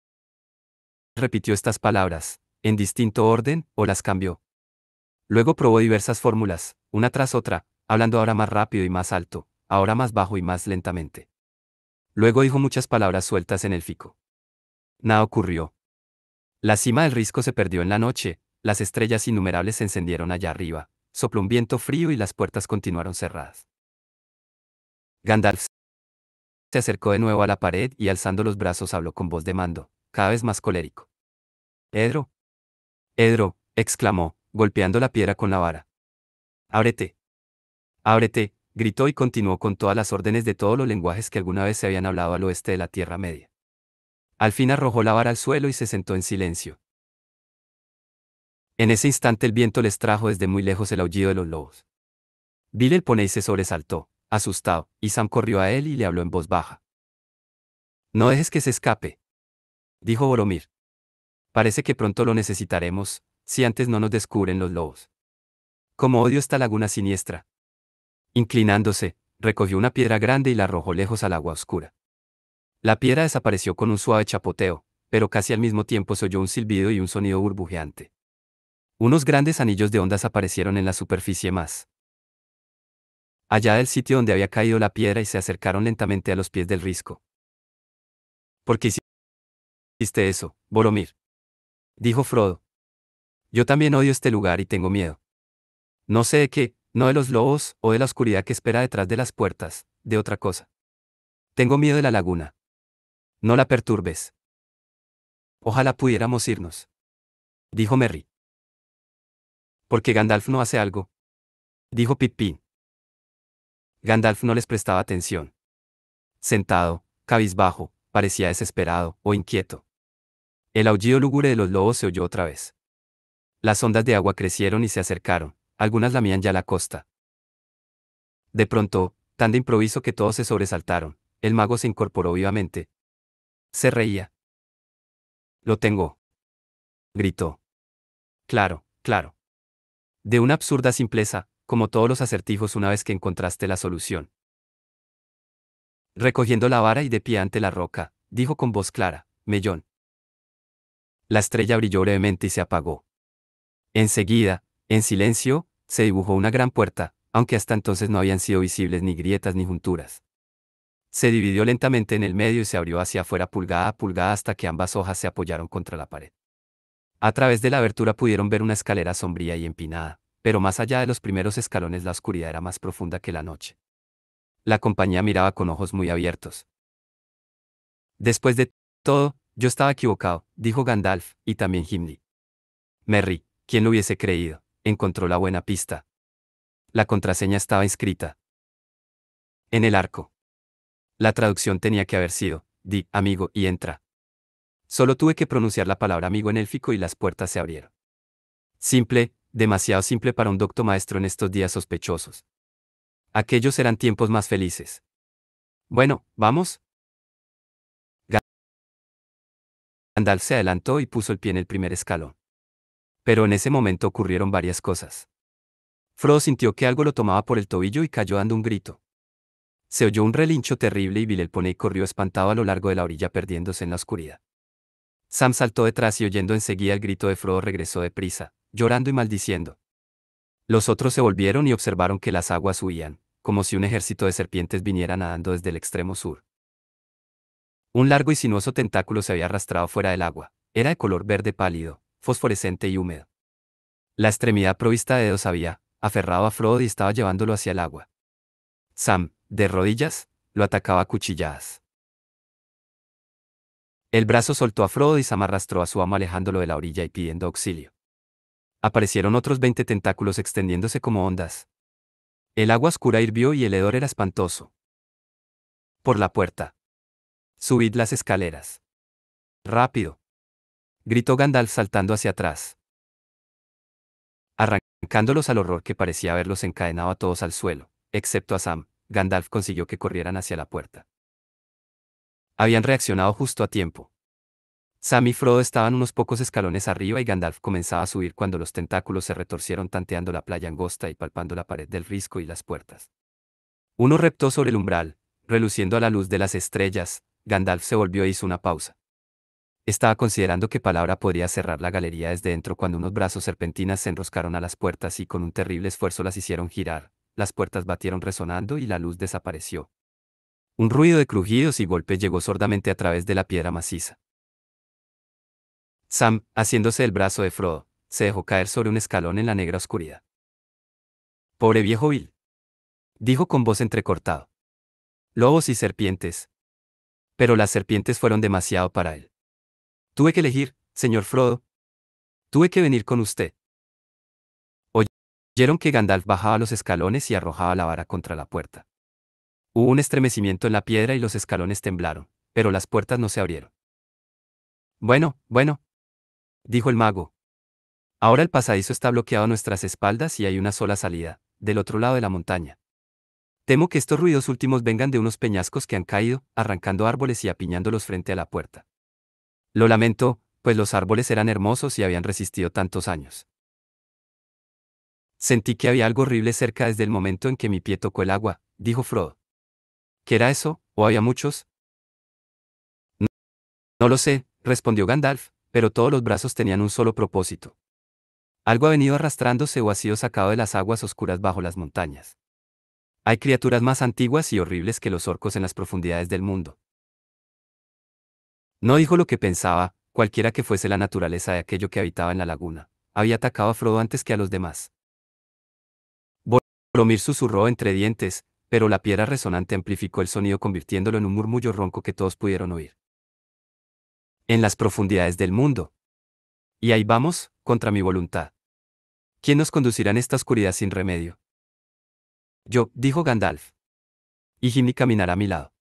repitió estas palabras, en distinto orden, o las cambió. Luego probó diversas fórmulas, una tras otra, hablando ahora más rápido y más alto, ahora más bajo y más lentamente. Luego dijo muchas palabras sueltas en élfico. Nada ocurrió. La cima del risco se perdió en la noche, las estrellas innumerables se encendieron allá arriba, sopló un viento frío y las puertas continuaron cerradas. Gandalf se acercó de nuevo a la pared y alzando los brazos habló con voz de mando, cada vez más colérico. Edro. Edro, exclamó, golpeando la piedra con la vara. Ábrete. Ábrete, gritó y continuó con todas las órdenes de todos los lenguajes que alguna vez se habían hablado al oeste de la Tierra Media. Al fin arrojó la vara al suelo y se sentó en silencio. En ese instante el viento les trajo desde muy lejos el aullido de los lobos. Billy el Poney se sobresaltó, asustado, y Sam corrió a él y le habló en voz baja. No dejes que se escape, dijo Boromir. Parece que pronto lo necesitaremos, si antes no nos descubren los lobos. Como odio esta laguna siniestra. Inclinándose, recogió una piedra grande y la arrojó lejos al agua oscura. La piedra desapareció con un suave chapoteo, pero casi al mismo tiempo se oyó un silbido y un sonido burbujeante. Unos grandes anillos de ondas aparecieron en la superficie más allá del sitio donde había caído la piedra y se acercaron lentamente a los pies del risco. ¿Por qué hiciste eso, Boromir? Dijo Frodo. Yo también odio este lugar y tengo miedo. No sé de qué, no de los lobos, o de la oscuridad que espera detrás de las puertas, de otra cosa. Tengo miedo de la laguna. No la perturbes. Ojalá pudiéramos irnos, dijo Merry. ¿Por qué Gandalf no hace algo? Dijo Pippin. Gandalf no les prestaba atención. Sentado, cabizbajo, parecía desesperado o inquieto. El aullido lúgubre de los lobos se oyó otra vez. Las ondas de agua crecieron y se acercaron, algunas lamían ya la costa. De pronto, tan de improviso que todos se sobresaltaron, el mago se incorporó vivamente. Se reía. Lo tengo. Gritó. Claro, claro. De una absurda simpleza, como todos los acertijos una vez que encontraste la solución. Recogiendo la vara y de pie ante la roca, dijo con voz clara, Mellón. La estrella brilló brevemente y se apagó. Enseguida, en silencio, se dibujó una gran puerta, aunque hasta entonces no habían sido visibles ni grietas ni junturas. Se dividió lentamente en el medio y se abrió hacia afuera pulgada a pulgada hasta que ambas hojas se apoyaron contra la pared. A través de la abertura pudieron ver una escalera sombría y empinada, pero más allá de los primeros escalones la oscuridad era más profunda que la noche. La compañía miraba con ojos muy abiertos. Después de todo, yo estaba equivocado, dijo Gandalf, y también Gimli. Merry, ¿quién lo hubiese creído? Encontró la buena pista. La contraseña estaba inscrita en el arco. La traducción tenía que haber sido, di, amigo, y entra. Solo tuve que pronunciar la palabra amigo en élfico y las puertas se abrieron. Simple, demasiado simple para un docto maestro en estos días sospechosos. Aquellos eran tiempos más felices. Bueno, ¿vamos? Gandalf se adelantó y puso el pie en el primer escalón. Pero en ese momento ocurrieron varias cosas. Frodo sintió que algo lo tomaba por el tobillo y cayó dando un grito. Se oyó un relincho terrible y Bilbo corrió espantado a lo largo de la orilla perdiéndose en la oscuridad. Sam saltó detrás y oyendo enseguida el grito de Frodo regresó deprisa, llorando y maldiciendo. Los otros se volvieron y observaron que las aguas huían, como si un ejército de serpientes viniera nadando desde el extremo sur. Un largo y sinuoso tentáculo se había arrastrado fuera del agua, era de color verde pálido, fosforescente y húmedo. La extremidad provista de dedos había aferrado a Frodo y estaba llevándolo hacia el agua. Sam, de rodillas, lo atacaba a cuchilladas. El brazo soltó a Frodo y Sam arrastró a su amo alejándolo de la orilla y pidiendo auxilio. Aparecieron otros 20 tentáculos extendiéndose como ondas. El agua oscura hirvió y el hedor era espantoso. Por la puerta. Subid las escaleras. Rápido. Gritó Gandalf saltando hacia atrás. Arrancándolos al horror que parecía haberlos encadenado a todos al suelo, excepto a Sam, Gandalf consiguió que corrieran hacia la puerta. Habían reaccionado justo a tiempo. Sam y Frodo estaban unos pocos escalones arriba y Gandalf comenzaba a subir cuando los tentáculos se retorcieron tanteando la playa angosta y palpando la pared del risco y las puertas. Uno reptó sobre el umbral, reluciendo a la luz de las estrellas. Gandalf se volvió e hizo una pausa. Estaba considerando qué palabra podría cerrar la galería desde dentro cuando unos brazos serpentinas se enroscaron a las puertas y con un terrible esfuerzo las hicieron girar. Las puertas batieron resonando y la luz desapareció. Un ruido de crujidos y golpes llegó sordamente a través de la piedra maciza. Sam, haciéndose el brazo de Frodo, se dejó caer sobre un escalón en la negra oscuridad. Pobre viejo Bill, dijo con voz entrecortada. Lobos y serpientes. Pero las serpientes fueron demasiado para él. Tuve que elegir, señor Frodo. Tuve que venir con usted. Oyeron que Gandalf bajaba los escalones y arrojaba la vara contra la puerta. Hubo un estremecimiento en la piedra y los escalones temblaron, pero las puertas no se abrieron. Bueno, bueno, dijo el mago. Ahora el pasadizo está bloqueado a nuestras espaldas y hay una sola salida, del otro lado de la montaña. Temo que estos ruidos últimos vengan de unos peñascos que han caído, arrancando árboles y apiñándolos frente a la puerta. Lo lamento, pues los árboles eran hermosos y habían resistido tantos años. Sentí que había algo horrible cerca desde el momento en que mi pie tocó el agua, dijo Frodo. ¿Qué era eso, o había muchos? No, no lo sé, respondió Gandalf, pero todos los brazos tenían un solo propósito. Algo ha venido arrastrándose o ha sido sacado de las aguas oscuras bajo las montañas. Hay criaturas más antiguas y horribles que los orcos en las profundidades del mundo. No dijo lo que pensaba, cualquiera que fuese la naturaleza de aquello que habitaba en la laguna. Había atacado a Frodo antes que a los demás. Boromir susurró entre dientes, pero la piedra resonante amplificó el sonido convirtiéndolo en un murmullo ronco que todos pudieron oír. En las profundidades del mundo. Y ahí vamos, contra mi voluntad. ¿Quién nos conducirá en esta oscuridad sin remedio? Yo, dijo Gandalf. Y Gimli caminará a mi lado.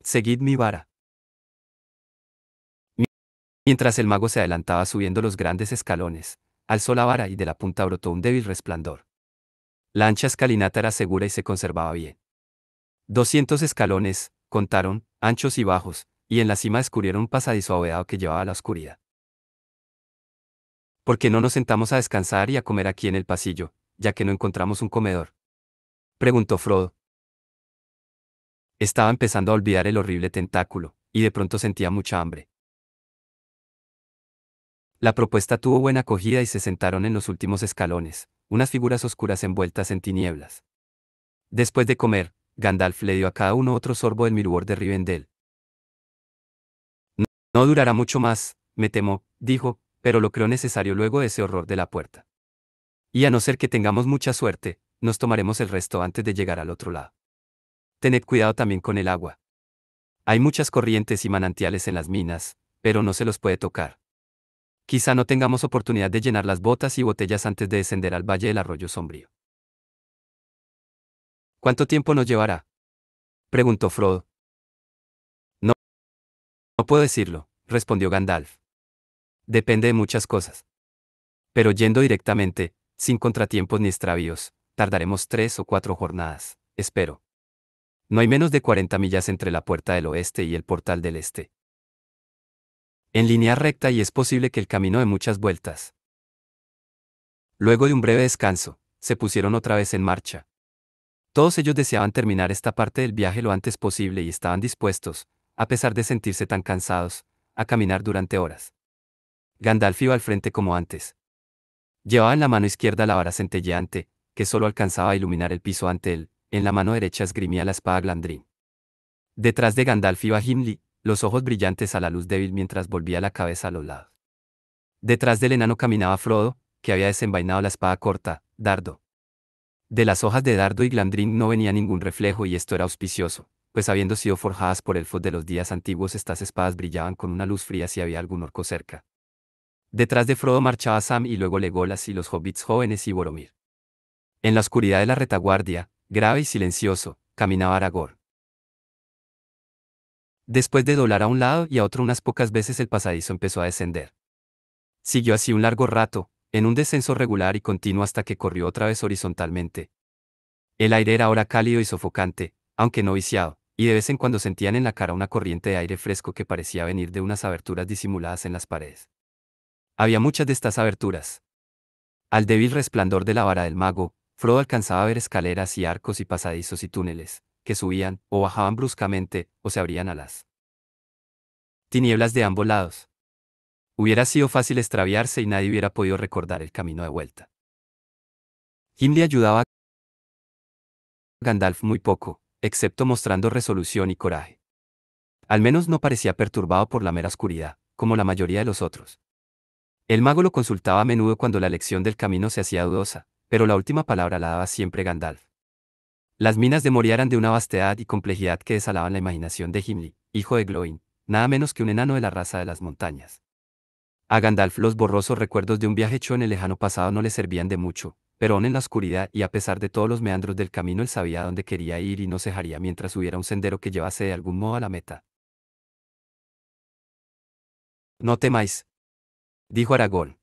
Seguid mi vara. Mientras el mago se adelantaba subiendo los grandes escalones, alzó la vara y de la punta brotó un débil resplandor. La ancha escalinata era segura y se conservaba bien. 200 escalones, contaron, anchos y bajos, y en la cima descubrieron un pasadizo abovedado que llevaba a la oscuridad. ¿Por qué no nos sentamos a descansar y a comer aquí en el pasillo, ya que no encontramos un comedor?, preguntó Frodo. Estaba empezando a olvidar el horrible tentáculo, y de pronto sentía mucha hambre. La propuesta tuvo buena acogida y se sentaron en los últimos escalones, unas figuras oscuras envueltas en tinieblas. Después de comer, Gandalf le dio a cada uno otro sorbo del mirubor de Rivendell. No durará mucho más, me temo, dijo, pero lo creo necesario luego de ese horror de la puerta. Y a no ser que tengamos mucha suerte, nos tomaremos el resto antes de llegar al otro lado. Tened cuidado también con el agua. Hay muchas corrientes y manantiales en las minas, pero no se los puede tocar. Quizá no tengamos oportunidad de llenar las botas y botellas antes de descender al valle del arroyo sombrío. ¿Cuánto tiempo nos llevará?, preguntó Frodo. No, no puedo decirlo, respondió Gandalf. Depende de muchas cosas. Pero yendo directamente, sin contratiempos ni extravíos, tardaremos 3 o 4 jornadas, espero. No hay menos de 40 millas entre la puerta del oeste y el portal del este. En línea recta, y es posible que el camino dé muchas vueltas. Luego de un breve descanso, se pusieron otra vez en marcha. Todos ellos deseaban terminar esta parte del viaje lo antes posible y estaban dispuestos, a pesar de sentirse tan cansados, a caminar durante horas. Gandalf iba al frente como antes. Llevaba en la mano izquierda la vara centelleante, que solo alcanzaba a iluminar el piso ante él, en la mano derecha esgrimía la espada Glamdring. Detrás de Gandalf iba Gimli, los ojos brillantes a la luz débil mientras volvía la cabeza a los lados. Detrás del enano caminaba Frodo, que había desenvainado la espada corta, Dardo. De las hojas de Dardo y Glamdring no venía ningún reflejo y esto era auspicioso, pues habiendo sido forjadas por elfos de los días antiguos estas espadas brillaban con una luz fría si había algún orco cerca. Detrás de Frodo marchaba Sam y luego Legolas y los hobbits jóvenes y Boromir. En la oscuridad de la retaguardia, grave y silencioso, caminaba Aragorn. Después de doblar a un lado y a otro unas pocas veces el pasadizo empezó a descender. Siguió así un largo rato, en un descenso regular y continuo hasta que corrió otra vez horizontalmente. El aire era ahora cálido y sofocante, aunque no viciado, y de vez en cuando sentían en la cara una corriente de aire fresco que parecía venir de unas aberturas disimuladas en las paredes. Había muchas de estas aberturas. Al débil resplandor de la vara del mago, Frodo alcanzaba a ver escaleras y arcos y pasadizos y túneles, que subían, o bajaban bruscamente, o se abrían a las tinieblas de ambos lados. Hubiera sido fácil extraviarse y nadie hubiera podido recordar el camino de vuelta. Gimli ayudaba a Gandalf muy poco, excepto mostrando resolución y coraje. Al menos no parecía perturbado por la mera oscuridad, como la mayoría de los otros. El mago lo consultaba a menudo cuando la elección del camino se hacía dudosa, pero la última palabra la daba siempre Gandalf. Las minas de Moria eran de una vastedad y complejidad que desalaban la imaginación de Gimli, hijo de Glóin, nada menos que un enano de la raza de las montañas. A Gandalf los borrosos recuerdos de un viaje hecho en el lejano pasado no le servían de mucho, pero aún en la oscuridad y a pesar de todos los meandros del camino él sabía a dónde quería ir y no cejaría mientras hubiera un sendero que llevase de algún modo a la meta. No temáis, dijo Aragorn.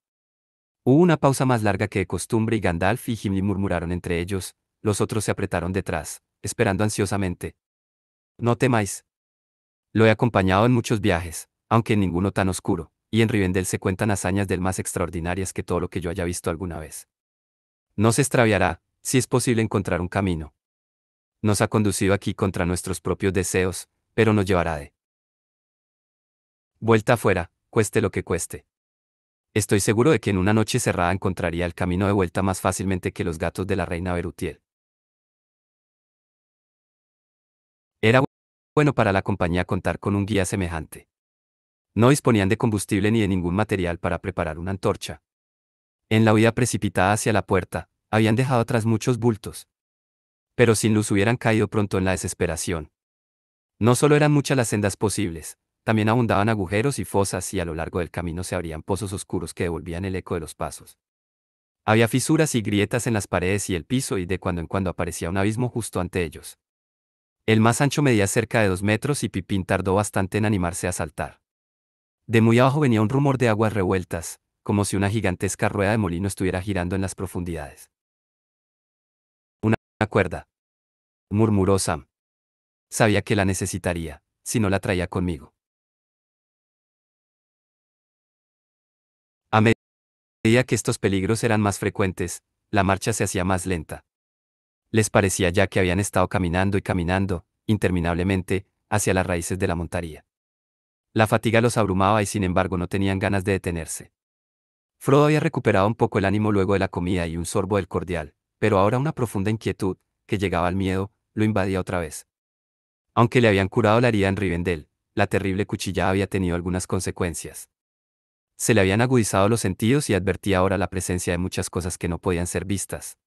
Hubo una pausa más larga que de costumbre y Gandalf y Gimli murmuraron entre ellos, los otros se apretaron detrás, esperando ansiosamente. No temáis. Lo he acompañado en muchos viajes, aunque en ninguno tan oscuro, y en Rivendell se cuentan hazañas del más extraordinarias que todo lo que yo haya visto alguna vez. No se extraviará, si es posible encontrar un camino. Nos ha conducido aquí contra nuestros propios deseos, pero nos llevará de vuelta afuera, cueste lo que cueste. Estoy seguro de que en una noche cerrada encontraría el camino de vuelta más fácilmente que los gatos de la reina Berutiel. Era bueno para la compañía contar con un guía semejante. No disponían de combustible ni de ningún material para preparar una antorcha. En la huida precipitada hacia la puerta, habían dejado atrás muchos bultos. Pero sin luz hubieran caído pronto en la desesperación. No solo eran muchas las sendas posibles, también abundaban agujeros y fosas y a lo largo del camino se abrían pozos oscuros que devolvían el eco de los pasos. Había fisuras y grietas en las paredes y el piso y de cuando en cuando aparecía un abismo justo ante ellos. El más ancho medía cerca de 2 metros y Pipín tardó bastante en animarse a saltar. De muy abajo venía un rumor de aguas revueltas, como si una gigantesca rueda de molino estuviera girando en las profundidades. Una cuerda, murmuró Sam. Sabía que la necesitaría, si no la traía conmigo. medida que estos peligros eran más frecuentes, la marcha se hacía más lenta. Les parecía ya que habían estado caminando y caminando, interminablemente, hacia las raíces de la montaría. La fatiga los abrumaba y sin embargo no tenían ganas de detenerse. Frodo había recuperado un poco el ánimo luego de la comida y un sorbo del cordial, pero ahora una profunda inquietud, que llegaba al miedo, lo invadía otra vez. Aunque le habían curado la herida en Rivendell, la terrible cuchillada había tenido algunas consecuencias. Se le habían agudizado los sentidos y advertía ahora la presencia de muchas cosas que no podían ser vistas.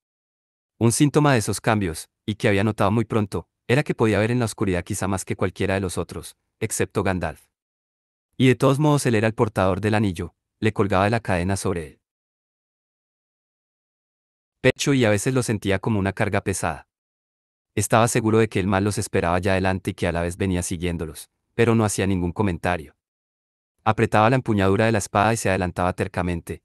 Un síntoma de esos cambios, y que había notado muy pronto, era que podía ver en la oscuridad quizá más que cualquiera de los otros, excepto Gandalf. Y de todos modos él era el portador del anillo, le colgaba de la cadena sobre él. Pecho y a veces lo sentía como una carga pesada. Estaba seguro de que el mal los esperaba ya adelante y que a la vez venía siguiéndolos, pero no hacía ningún comentario. Apretaba la empuñadura de la espada y se adelantaba tercamente.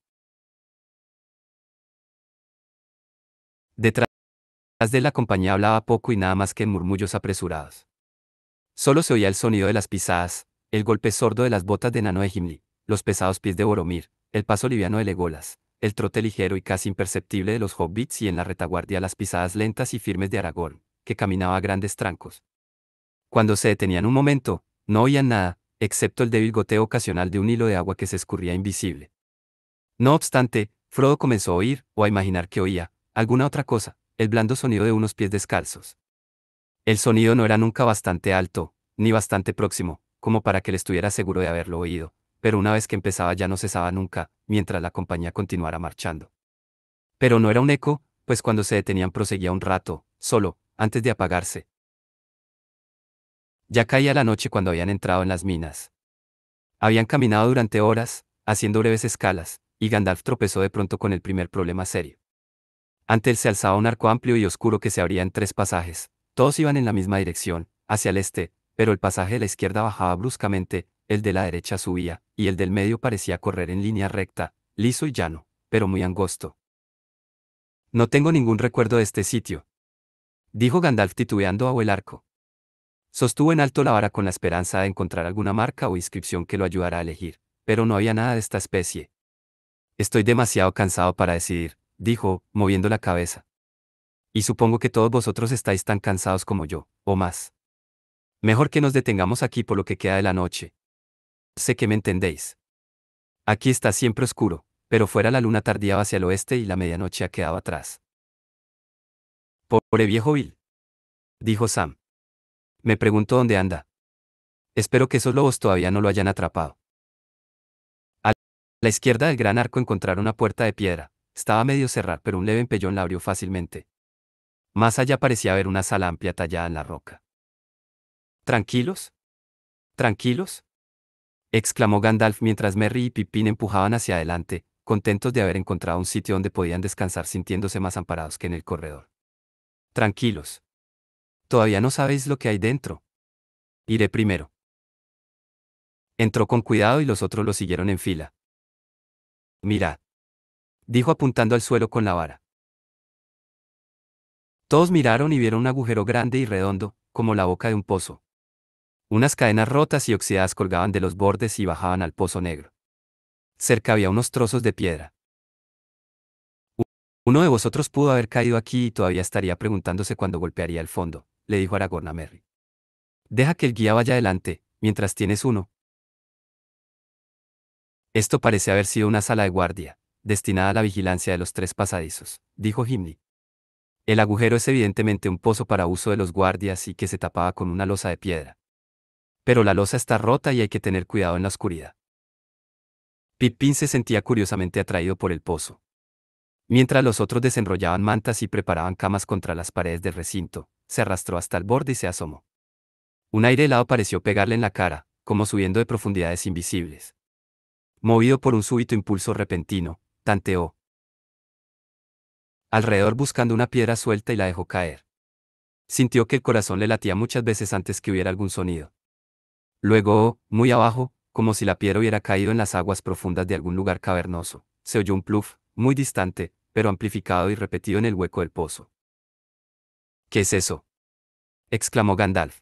Detrás de él la compañía hablaba poco y nada más que en murmullos apresurados. Solo se oía el sonido de las pisadas, el golpe sordo de las botas de enano de Gimli, los pesados pies de Boromir, el paso liviano de Legolas, el trote ligero y casi imperceptible de los hobbits y en la retaguardia las pisadas lentas y firmes de Aragorn, que caminaba a grandes trancos. Cuando se detenían un momento, no oían nada, excepto el débil goteo ocasional de un hilo de agua que se escurría invisible. No obstante, Frodo comenzó a oír, o a imaginar que oía, alguna otra cosa, el blando sonido de unos pies descalzos. El sonido no era nunca bastante alto, ni bastante próximo, como para que él estuviera seguro de haberlo oído, pero una vez que empezaba ya no cesaba nunca, mientras la compañía continuara marchando. Pero no era un eco, pues cuando se detenían proseguía un rato, solo, antes de apagarse. Ya caía la noche cuando habían entrado en las minas. Habían caminado durante horas, haciendo breves escalas, y Gandalf tropezó de pronto con el primer problema serio. Ante él se alzaba un arco amplio y oscuro que se abría en 3 pasajes. Todos iban en la misma dirección, hacia el este, pero el pasaje de la izquierda bajaba bruscamente, el de la derecha subía, y el del medio parecía correr en línea recta, liso y llano, pero muy angosto. No tengo ningún recuerdo de este sitio, dijo Gandalf titubeando bajo el arco. Sostuvo en alto la vara con la esperanza de encontrar alguna marca o inscripción que lo ayudara a elegir, pero no había nada de esta especie. Estoy demasiado cansado para decidir, dijo, moviendo la cabeza. Y supongo que todos vosotros estáis tan cansados como yo, o más. Mejor que nos detengamos aquí por lo que queda de la noche. Sé que me entendéis. Aquí está siempre oscuro, pero fuera la luna tardía hacia el oeste y la medianoche ha quedado atrás. Pobre viejo Bill, dijo Sam. Me pregunto dónde anda. Espero que esos lobos todavía no lo hayan atrapado. A la izquierda del gran arco encontraron una puerta de piedra. Estaba medio cerrada, pero un leve empellón la abrió fácilmente. Más allá parecía haber una sala amplia tallada en la roca. ¿Tranquilos? ¿Tranquilos?, exclamó Gandalf mientras Merry y Pippin empujaban hacia adelante, contentos de haber encontrado un sitio donde podían descansar sintiéndose más amparados que en el corredor. Tranquilos. Todavía no sabéis lo que hay dentro. Iré primero. Entró con cuidado y los otros lo siguieron en fila. Mirad, dijo apuntando al suelo con la vara. Todos miraron y vieron un agujero grande y redondo, como la boca de un pozo. Unas cadenas rotas y oxidadas colgaban de los bordes y bajaban al pozo negro. Cerca había unos trozos de piedra. Uno de vosotros pudo haber caído aquí y todavía estaría preguntándose cuándo golpearía el fondo, le dijo Aragorn a Merry. Deja que el guía vaya adelante, mientras tienes uno. Esto parece haber sido una sala de guardia, destinada a la vigilancia de los 3 pasadizos, dijo Gimli. El agujero es evidentemente un pozo para uso de los guardias y que se tapaba con una losa de piedra. Pero la losa está rota y hay que tener cuidado en la oscuridad. Pippin se sentía curiosamente atraído por el pozo. Mientras los otros desenrollaban mantas y preparaban camas contra las paredes del recinto, se arrastró hasta el borde y se asomó. Un aire helado pareció pegarle en la cara, como subiendo de profundidades invisibles. Movido por un súbito impulso repentino, tanteó alrededor buscando una piedra suelta y la dejó caer. Sintió que el corazón le latía muchas veces antes que hubiera algún sonido. Luego, muy abajo, como si la piedra hubiera caído en las aguas profundas de algún lugar cavernoso, se oyó un pluf, muy distante, pero amplificado y repetido en el hueco del pozo. ¿Qué es eso?, exclamó Gandalf.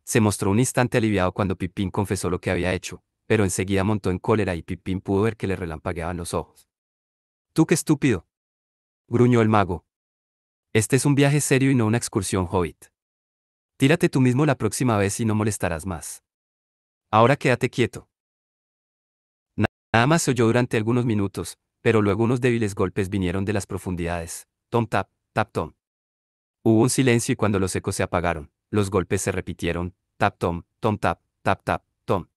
Se mostró un instante aliviado cuando Pippin confesó lo que había hecho, pero enseguida montó en cólera y Pippin pudo ver que le relampagueaban los ojos. Tú qué estúpido, gruñó el mago. Este es un viaje serio y no una excursión hobbit. Tírate tú mismo la próxima vez y no molestarás más. Ahora quédate quieto. Nada más se oyó durante algunos minutos, pero luego unos débiles golpes vinieron de las profundidades. Tom tap, tap tom. Hubo un silencio y cuando los ecos se apagaron, los golpes se repitieron, tap tom tap tap, tom.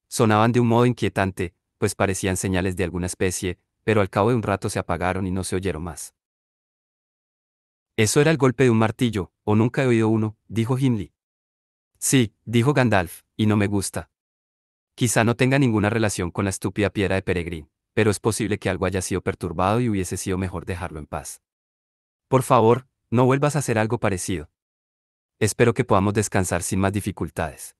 Sonaban de un modo inquietante, pues parecían señales de alguna especie, pero al cabo de un rato se apagaron y no se oyeron más. Eso era el golpe de un martillo, o nunca he oído uno, dijo Gimli. Sí, dijo Gandalf, y no me gusta. Quizá no tenga ninguna relación con la estúpida piedra de Peregrín, pero es posible que algo haya sido perturbado y hubiese sido mejor dejarlo en paz. Por favor, no vuelvas a hacer algo parecido. Espero que podamos descansar sin más dificultades.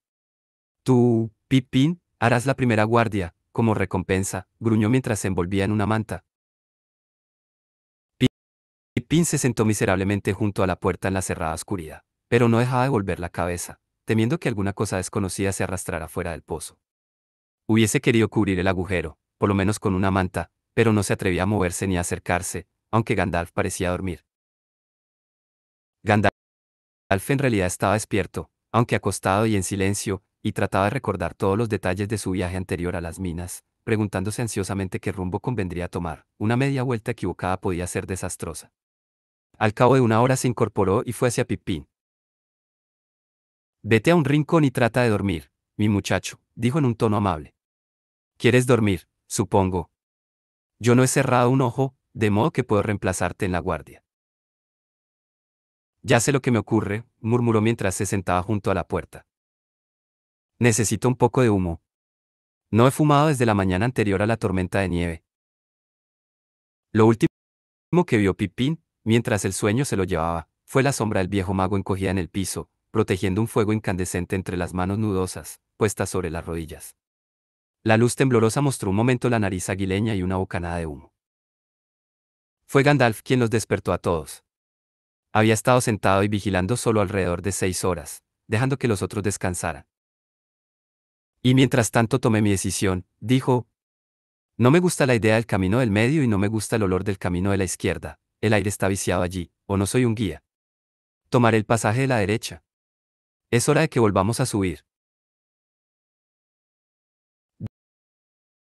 Tú, Pippin, harás la primera guardia, como recompensa, gruñó mientras se envolvía en una manta. Pippin se sentó miserablemente junto a la puerta en la cerrada oscuridad, pero no dejaba de volver la cabeza, temiendo que alguna cosa desconocida se arrastrara fuera del pozo. Hubiese querido cubrir el agujero, por lo menos con una manta, pero no se atrevía a moverse ni a acercarse, aunque Gandalf parecía dormir. Gandalf en realidad estaba despierto, aunque acostado y en silencio, y trataba de recordar todos los detalles de su viaje anterior a las minas, preguntándose ansiosamente qué rumbo convendría tomar. Una media vuelta equivocada podía ser desastrosa. Al cabo de una hora se incorporó y fue hacia Pippin. Vete a un rincón y trata de dormir, mi muchacho, dijo en un tono amable. ¿Quieres dormir? Supongo. Yo no he cerrado un ojo, de modo que puedo reemplazarte en la guardia. Ya sé lo que me ocurre, murmuró mientras se sentaba junto a la puerta. Necesito un poco de humo. No he fumado desde la mañana anterior a la tormenta de nieve. Lo último que vio Pippin, mientras el sueño se lo llevaba, fue la sombra del viejo mago encogida en el piso, protegiendo un fuego incandescente entre las manos nudosas, puestas sobre las rodillas. La luz temblorosa mostró un momento la nariz aguileña y una bocanada de humo. Fue Gandalf quien los despertó a todos. Había estado sentado y vigilando solo alrededor de 6 horas, dejando que los otros descansaran. Y mientras tanto tomé mi decisión, dijo. No me gusta la idea del camino del medio y no me gusta el olor del camino de la izquierda. El aire está viciado allí, o no soy un guía. Tomaré el pasaje de la derecha. Es hora de que volvamos a subir.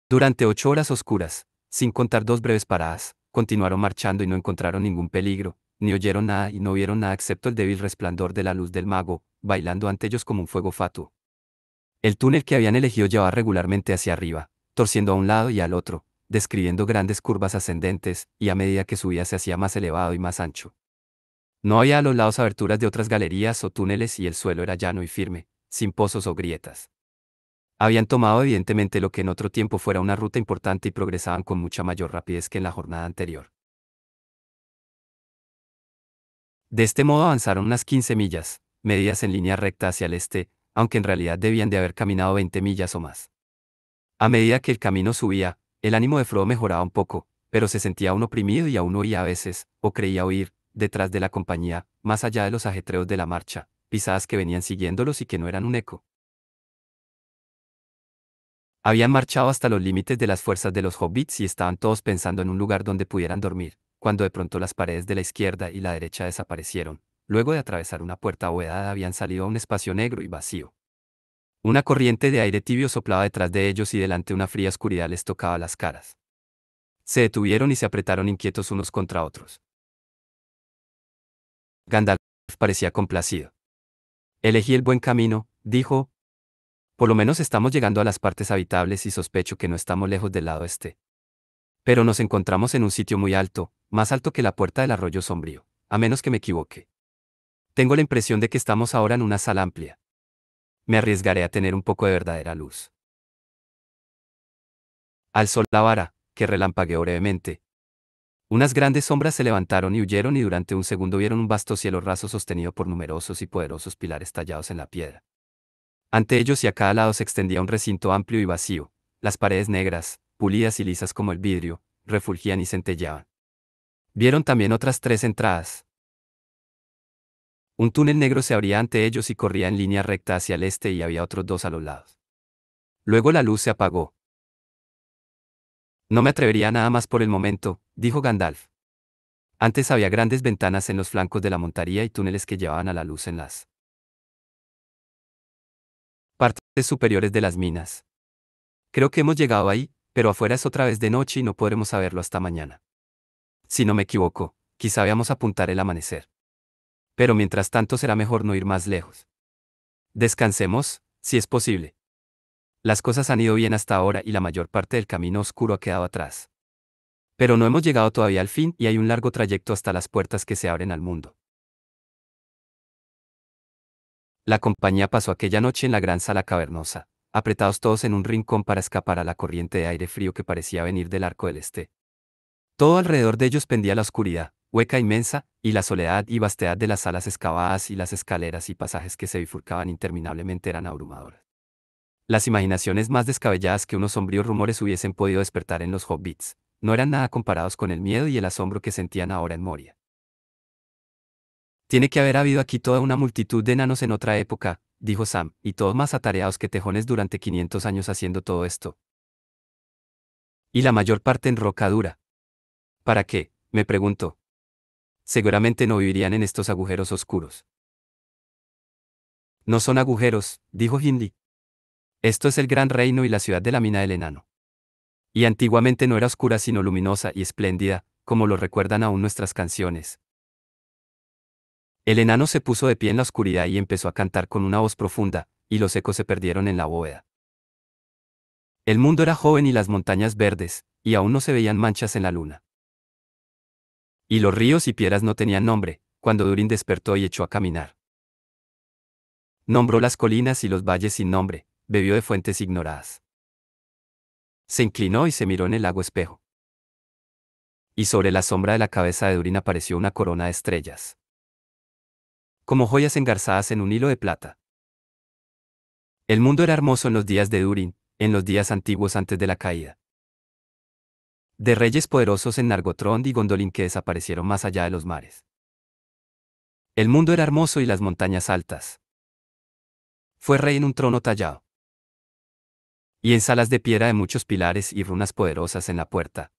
Durante 8 horas oscuras, sin contar 2 breves paradas, continuaron marchando y no encontraron ningún peligro, ni oyeron nada y no vieron nada excepto el débil resplandor de la luz del mago, bailando ante ellos como un fuego fatuo. El túnel que habían elegido llevaba regularmente hacia arriba, torciendo a un lado y al otro, describiendo grandes curvas ascendentes, y a medida que subía se hacía más elevado y más ancho. No había a los lados aberturas de otras galerías o túneles y el suelo era llano y firme, sin pozos o grietas. Habían tomado evidentemente lo que en otro tiempo fuera una ruta importante y progresaban con mucha mayor rapidez que en la jornada anterior. De este modo avanzaron unas 15 millas, medidas en línea recta hacia el este, aunque en realidad debían de haber caminado 20 millas o más. A medida que el camino subía, el ánimo de Frodo mejoraba un poco, pero se sentía aún oprimido y aún oía a veces, o creía oír, detrás de la compañía, más allá de los ajetreos de la marcha, pisadas que venían siguiéndolos y que no eran un eco. Habían marchado hasta los límites de las fuerzas de los hobbits y estaban todos pensando en un lugar donde pudieran dormir, cuando de pronto las paredes de la izquierda y la derecha desaparecieron. Luego de atravesar una puerta abovedada habían salido a un espacio negro y vacío. Una corriente de aire tibio soplaba detrás de ellos y delante una fría oscuridad les tocaba las caras. Se detuvieron y se apretaron inquietos unos contra otros. Gandalf parecía complacido. Elegí el buen camino, dijo. Por lo menos estamos llegando a las partes habitables y sospecho que no estamos lejos del lado este. Pero nos encontramos en un sitio muy alto, más alto que la puerta del arroyo sombrío, a menos que me equivoque. Tengo la impresión de que estamos ahora en una sala amplia. Me arriesgaré a tener un poco de verdadera luz. Alzó la vara, que relampagueó brevemente. Unas grandes sombras se levantaron y huyeron y durante un segundo vieron un vasto cielo raso sostenido por numerosos y poderosos pilares tallados en la piedra. Ante ellos y a cada lado se extendía un recinto amplio y vacío. Las paredes negras, pulidas y lisas como el vidrio, refulgían y centelleaban. Vieron también otras 3 entradas. Un túnel negro se abría ante ellos y corría en línea recta hacia el este y había otros 2 a los lados. Luego la luz se apagó. No me atrevería a nada más por el momento, dijo Gandalf. Antes había grandes ventanas en los flancos de la montaría y túneles que llevaban a la luz en las partes superiores de las minas. Creo que hemos llegado ahí, pero afuera es otra vez de noche y no podremos saberlo hasta mañana. Si no me equivoco, quizá veamos apuntar el amanecer. Pero mientras tanto será mejor no ir más lejos. Descansemos, si es posible. Las cosas han ido bien hasta ahora y la mayor parte del camino oscuro ha quedado atrás. Pero no hemos llegado todavía al fin y hay un largo trayecto hasta las puertas que se abren al mundo. La compañía pasó aquella noche en la gran sala cavernosa, apretados todos en un rincón para escapar a la corriente de aire frío que parecía venir del arco del este. Todo alrededor de ellos pendía la oscuridad, hueca inmensa, y la soledad y vastedad de las salas excavadas y las escaleras y pasajes que se bifurcaban interminablemente eran abrumadoras. Las imaginaciones más descabelladas que unos sombríos rumores hubiesen podido despertar en los hobbits, no eran nada comparados con el miedo y el asombro que sentían ahora en Moria. Tiene que haber habido aquí toda una multitud de enanos en otra época, dijo Sam, y todos más atareados que tejones durante 500 años haciendo todo esto. Y la mayor parte en roca dura. ¿Para qué?, me preguntó. Seguramente no vivirían en estos agujeros oscuros. No son agujeros, dijo Hindley. Esto es el gran reino y la ciudad de la mina del enano. Y antiguamente no era oscura sino luminosa y espléndida, como lo recuerdan aún nuestras canciones. El enano se puso de pie en la oscuridad y empezó a cantar con una voz profunda, y los ecos se perdieron en la bóveda. El mundo era joven y las montañas verdes, y aún no se veían manchas en la luna. Y los ríos y piedras no tenían nombre, cuando Durin despertó y echó a caminar. Nombró las colinas y los valles sin nombre, bebió de fuentes ignoradas. Se inclinó y se miró en el lago espejo. Y sobre la sombra de la cabeza de Durin apareció una corona de estrellas, como joyas engarzadas en un hilo de plata. El mundo era hermoso en los días de Durin, en los días antiguos antes de la caída de reyes poderosos en Nargothrond y Gondolin que desaparecieron más allá de los mares. El mundo era hermoso y las montañas altas. Fue rey en un trono tallado. Y en salas de piedra de muchos pilares y runas poderosas en la puerta.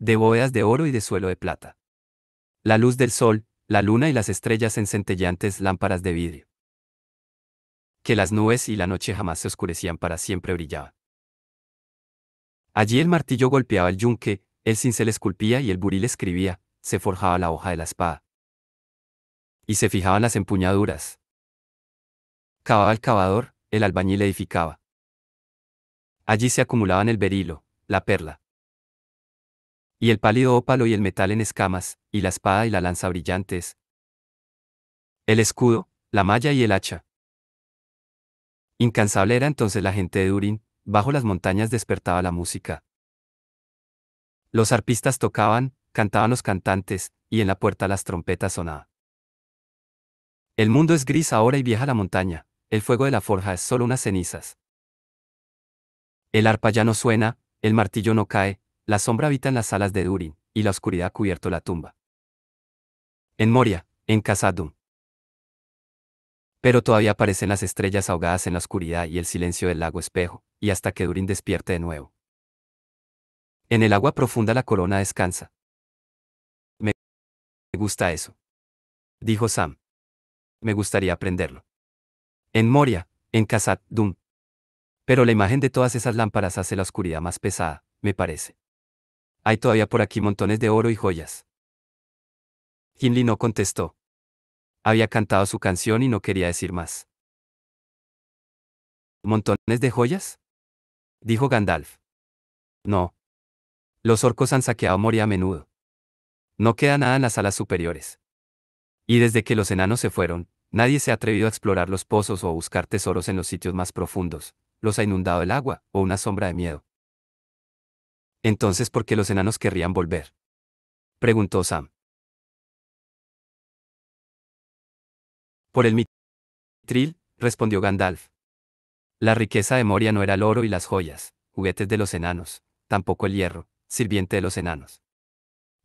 De bóvedas de oro y de suelo de plata. La luz del sol, la luna y las estrellas en centelleantes lámparas de vidrio. Que las nubes y la noche jamás se oscurecían para siempre brillaban. Allí el martillo golpeaba el yunque, el cincel esculpía y el buril escribía, se forjaba la hoja de la espada. Y se fijaban las empuñaduras. Cavaba el cavador, el albañil edificaba. Allí se acumulaban el berilo, la perla, y el pálido ópalo y el metal en escamas, y la espada y la lanza brillantes, el escudo, la malla y el hacha. Incansable era entonces la gente de Durin, bajo las montañas despertaba la música. Los arpistas tocaban, cantaban los cantantes, y en la puerta las trompetas sonaban. El mundo es gris ahora y vieja la montaña, el fuego de la forja es solo unas cenizas. El arpa ya no suena, el martillo no cae, la sombra habita en las salas de Durin, y la oscuridad ha cubierto la tumba. En Moria, en Khazad-dûm. Pero todavía aparecen las estrellas ahogadas en la oscuridad y el silencio del lago espejo, y hasta que Durin despierte de nuevo. En el agua profunda la corona descansa. Me gusta eso, dijo Sam. Me gustaría aprenderlo. En Moria, en Khazad-dûm. Pero la imagen de todas esas lámparas hace la oscuridad más pesada, me parece. Hay todavía por aquí montones de oro y joyas. Gimli no contestó. Había cantado su canción y no quería decir más. ¿Montones de joyas?, dijo Gandalf. No. Los orcos han saqueado Moria a menudo. No queda nada en las salas superiores. Y desde que los enanos se fueron, nadie se ha atrevido a explorar los pozos o a buscar tesoros en los sitios más profundos. Los ha inundado el agua, o una sombra de miedo. Entonces, ¿por qué los enanos querrían volver?, preguntó Sam. Por el Mithril, respondió Gandalf. La riqueza de Moria no era el oro y las joyas, juguetes de los enanos, tampoco el hierro, sirviente de los enanos.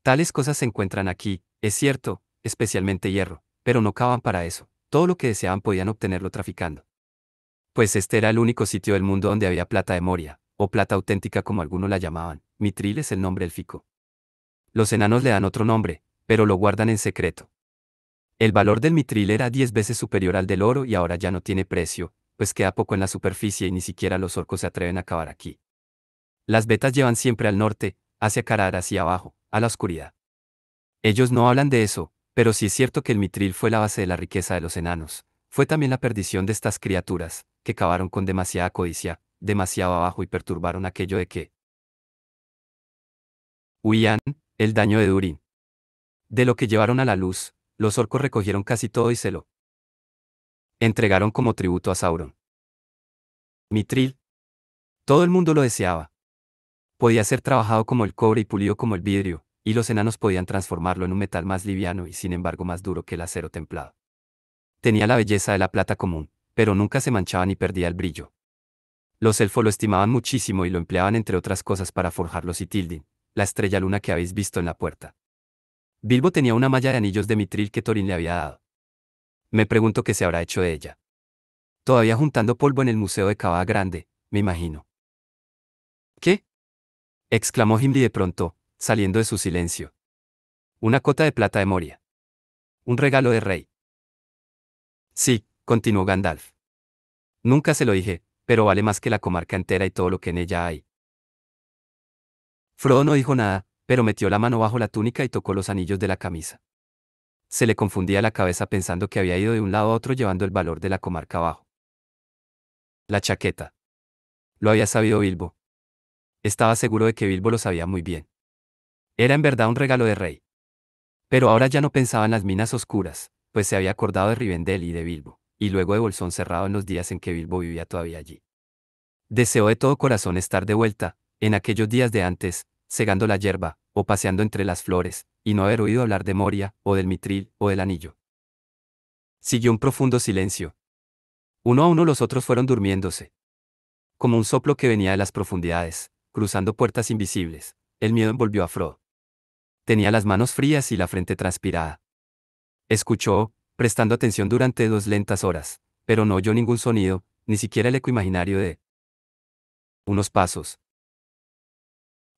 Tales cosas se encuentran aquí, es cierto, especialmente hierro, pero no caban para eso. Todo lo que deseaban podían obtenerlo traficando. Pues este era el único sitio del mundo donde había plata de Moria, o plata auténtica como algunos la llamaban. Mitril es el nombre élfico. Los enanos le dan otro nombre, pero lo guardan en secreto. El valor del mitril era 10 veces superior al del oro y ahora ya no tiene precio, pues queda poco en la superficie y ni siquiera los orcos se atreven a cavar aquí. Las vetas llevan siempre al norte, hacia Karar hacia abajo, a la oscuridad. Ellos no hablan de eso, pero sí es cierto que el mitril fue la base de la riqueza de los enanos. Fue también la perdición de estas criaturas, que cavaron con demasiada codicia, demasiado abajo y perturbaron aquello de que huían, el daño de Durin. De lo que llevaron a la luz, los orcos recogieron casi todo y se lo entregaron como tributo a Sauron. Mitril. Todo el mundo lo deseaba. Podía ser trabajado como el cobre y pulido como el vidrio, y los enanos podían transformarlo en un metal más liviano y sin embargo más duro que el acero templado. Tenía la belleza de la plata común, pero nunca se manchaba ni perdía el brillo. Los elfos lo estimaban muchísimo y lo empleaban entre otras cosas para forjar los Ithildin, la estrella luna que habéis visto en la puerta. Bilbo tenía una malla de anillos de mitril que Thorin le había dado. Me pregunto qué se habrá hecho de ella. Todavía juntando polvo en el Museo de Cavada Grande, me imagino. ¿Qué? Exclamó Gimli de pronto, saliendo de su silencio. Una cota de plata de Moria. Un regalo de rey. Sí, continuó Gandalf. Nunca se lo dije, pero vale más que la comarca entera y todo lo que en ella hay. Frodo no dijo nada, pero metió la mano bajo la túnica y tocó los anillos de la camisa. Se le confundía la cabeza pensando que había ido de un lado a otro llevando el valor de la comarca abajo. La chaqueta. Lo había sabido Bilbo. Estaba seguro de que Bilbo lo sabía muy bien. Era en verdad un regalo de rey. Pero ahora ya no pensaba en las minas oscuras, pues se había acordado de Rivendell y de Bilbo, y luego de Bolsón cerrado en los días en que Bilbo vivía todavía allí. Deseó de todo corazón estar de vuelta, en aquellos días de antes, segando la hierba, o paseando entre las flores, y no haber oído hablar de Moria, o del mitril, o del anillo. Siguió un profundo silencio. Uno a uno los otros fueron durmiéndose. Como un soplo que venía de las profundidades, cruzando puertas invisibles, el miedo envolvió a Frodo. Tenía las manos frías y la frente transpirada. Escuchó, prestando atención durante 2 lentas horas, pero no oyó ningún sonido, ni siquiera el eco imaginario de unos pasos.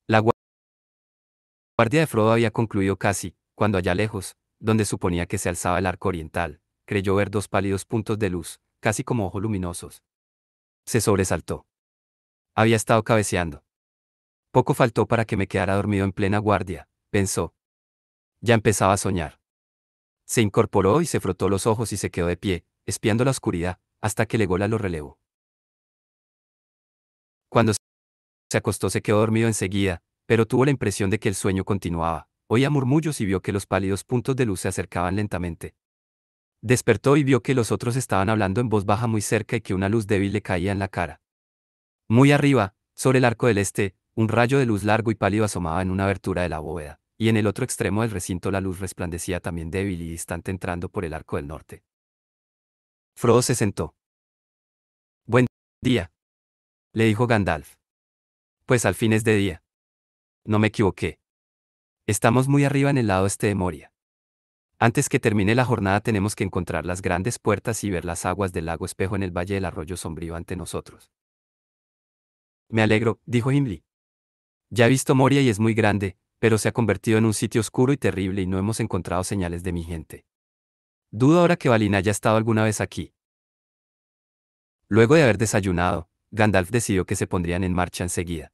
La guardia de Frodo había concluido casi, cuando allá lejos, donde suponía que se alzaba el arco oriental, creyó ver 2 pálidos puntos de luz, casi como ojos luminosos. Se sobresaltó. Había estado cabeceando. Poco faltó para que me quedara dormido en plena guardia, pensó. Ya empezaba a soñar. Se incorporó y se frotó los ojos y se quedó de pie, espiando la oscuridad, hasta que Legolas lo relevó. Cuando se acostó se quedó dormido enseguida, pero tuvo la impresión de que el sueño continuaba. Oía murmullos y vio que los pálidos puntos de luz se acercaban lentamente. Despertó y vio que los otros estaban hablando en voz baja muy cerca y que una luz débil le caía en la cara. Muy arriba, sobre el arco del este, un rayo de luz largo y pálido asomaba en una abertura de la bóveda, y en el otro extremo del recinto la luz resplandecía también débil y distante entrando por el arco del norte. Frodo se sentó. Buen día, le dijo Gandalf. Pues al fin es de día. No me equivoqué. Estamos muy arriba en el lado este de Moria. Antes que termine la jornada tenemos que encontrar las grandes puertas y ver las aguas del lago espejo en el valle del arroyo sombrío ante nosotros. Me alegro, dijo Gimli. Ya he visto Moria y es muy grande, pero se ha convertido en un sitio oscuro y terrible y no hemos encontrado señales de mi gente. Dudo ahora que Balin haya estado alguna vez aquí. Luego de haber desayunado, Gandalf decidió que se pondrían en marcha enseguida.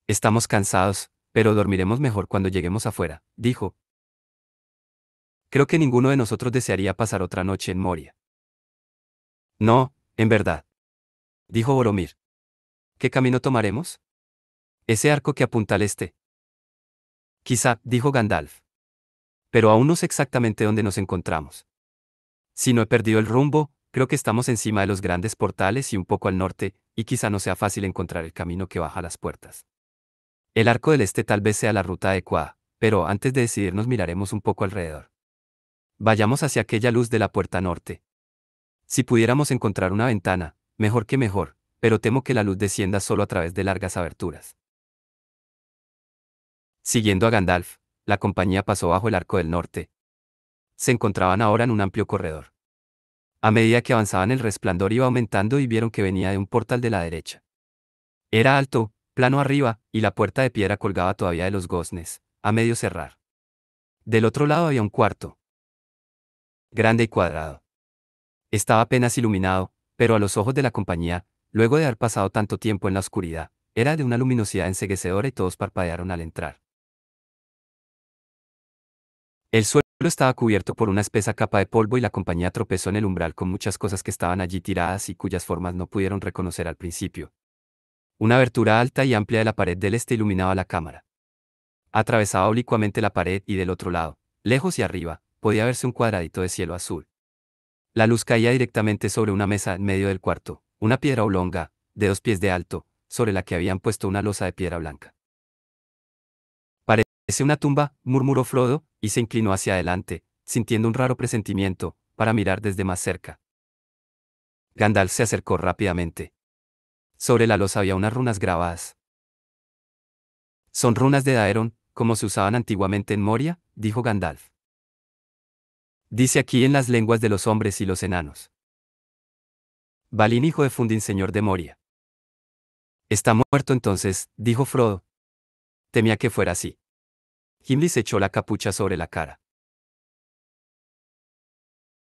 Estamos cansados, pero dormiremos mejor cuando lleguemos afuera, dijo. Creo que ninguno de nosotros desearía pasar otra noche en Moria. No, en verdad, dijo Boromir. ¿Qué camino tomaremos? Ese arco que apunta al este. Quizá, dijo Gandalf. Pero aún no sé exactamente dónde nos encontramos. Si no he perdido el rumbo, creo que estamos encima de los grandes portales y un poco al norte, y quizá no sea fácil encontrar el camino que baja a las puertas. El arco del este tal vez sea la ruta adecuada, pero antes de decidirnos miraremos un poco alrededor. Vayamos hacia aquella luz de la puerta norte. Si pudiéramos encontrar una ventana, mejor que mejor, pero temo que la luz descienda solo a través de largas aberturas. Siguiendo a Gandalf, la compañía pasó bajo el arco del norte. Se encontraban ahora en un amplio corredor. A medida que avanzaban el resplandor iba aumentando y vieron que venía de un portal de la derecha. Era alto, plano arriba, y la puerta de piedra colgaba todavía de los goznes, a medio cerrar. Del otro lado había un cuarto, grande y cuadrado. Estaba apenas iluminado, pero a los ojos de la compañía, luego de haber pasado tanto tiempo en la oscuridad, era de una luminosidad enceguecedora y todos parpadearon al entrar. El suelo estaba cubierto por una espesa capa de polvo y la compañía tropezó en el umbral con muchas cosas que estaban allí tiradas y cuyas formas no pudieron reconocer al principio. Una abertura alta y amplia de la pared del este iluminaba la cámara. Atravesaba oblicuamente la pared y del otro lado, lejos y arriba, podía verse un cuadradito de cielo azul. La luz caía directamente sobre una mesa en medio del cuarto, una piedra oblonga, de 2 pies de alto, sobre la que habían puesto una losa de piedra blanca. Parece una tumba, murmuró Frodo, y se inclinó hacia adelante, sintiendo un raro presentimiento, para mirar desde más cerca. Gandalf se acercó rápidamente. Sobre la losa había unas runas grabadas. Son runas de Daeron, como se usaban antiguamente en Moria, dijo Gandalf. Dice aquí en las lenguas de los hombres y los enanos. Balin, hijo de Fundin, señor de Moria. Está muerto entonces, dijo Frodo. Temía que fuera así. Gimli se echó la capucha sobre la cara.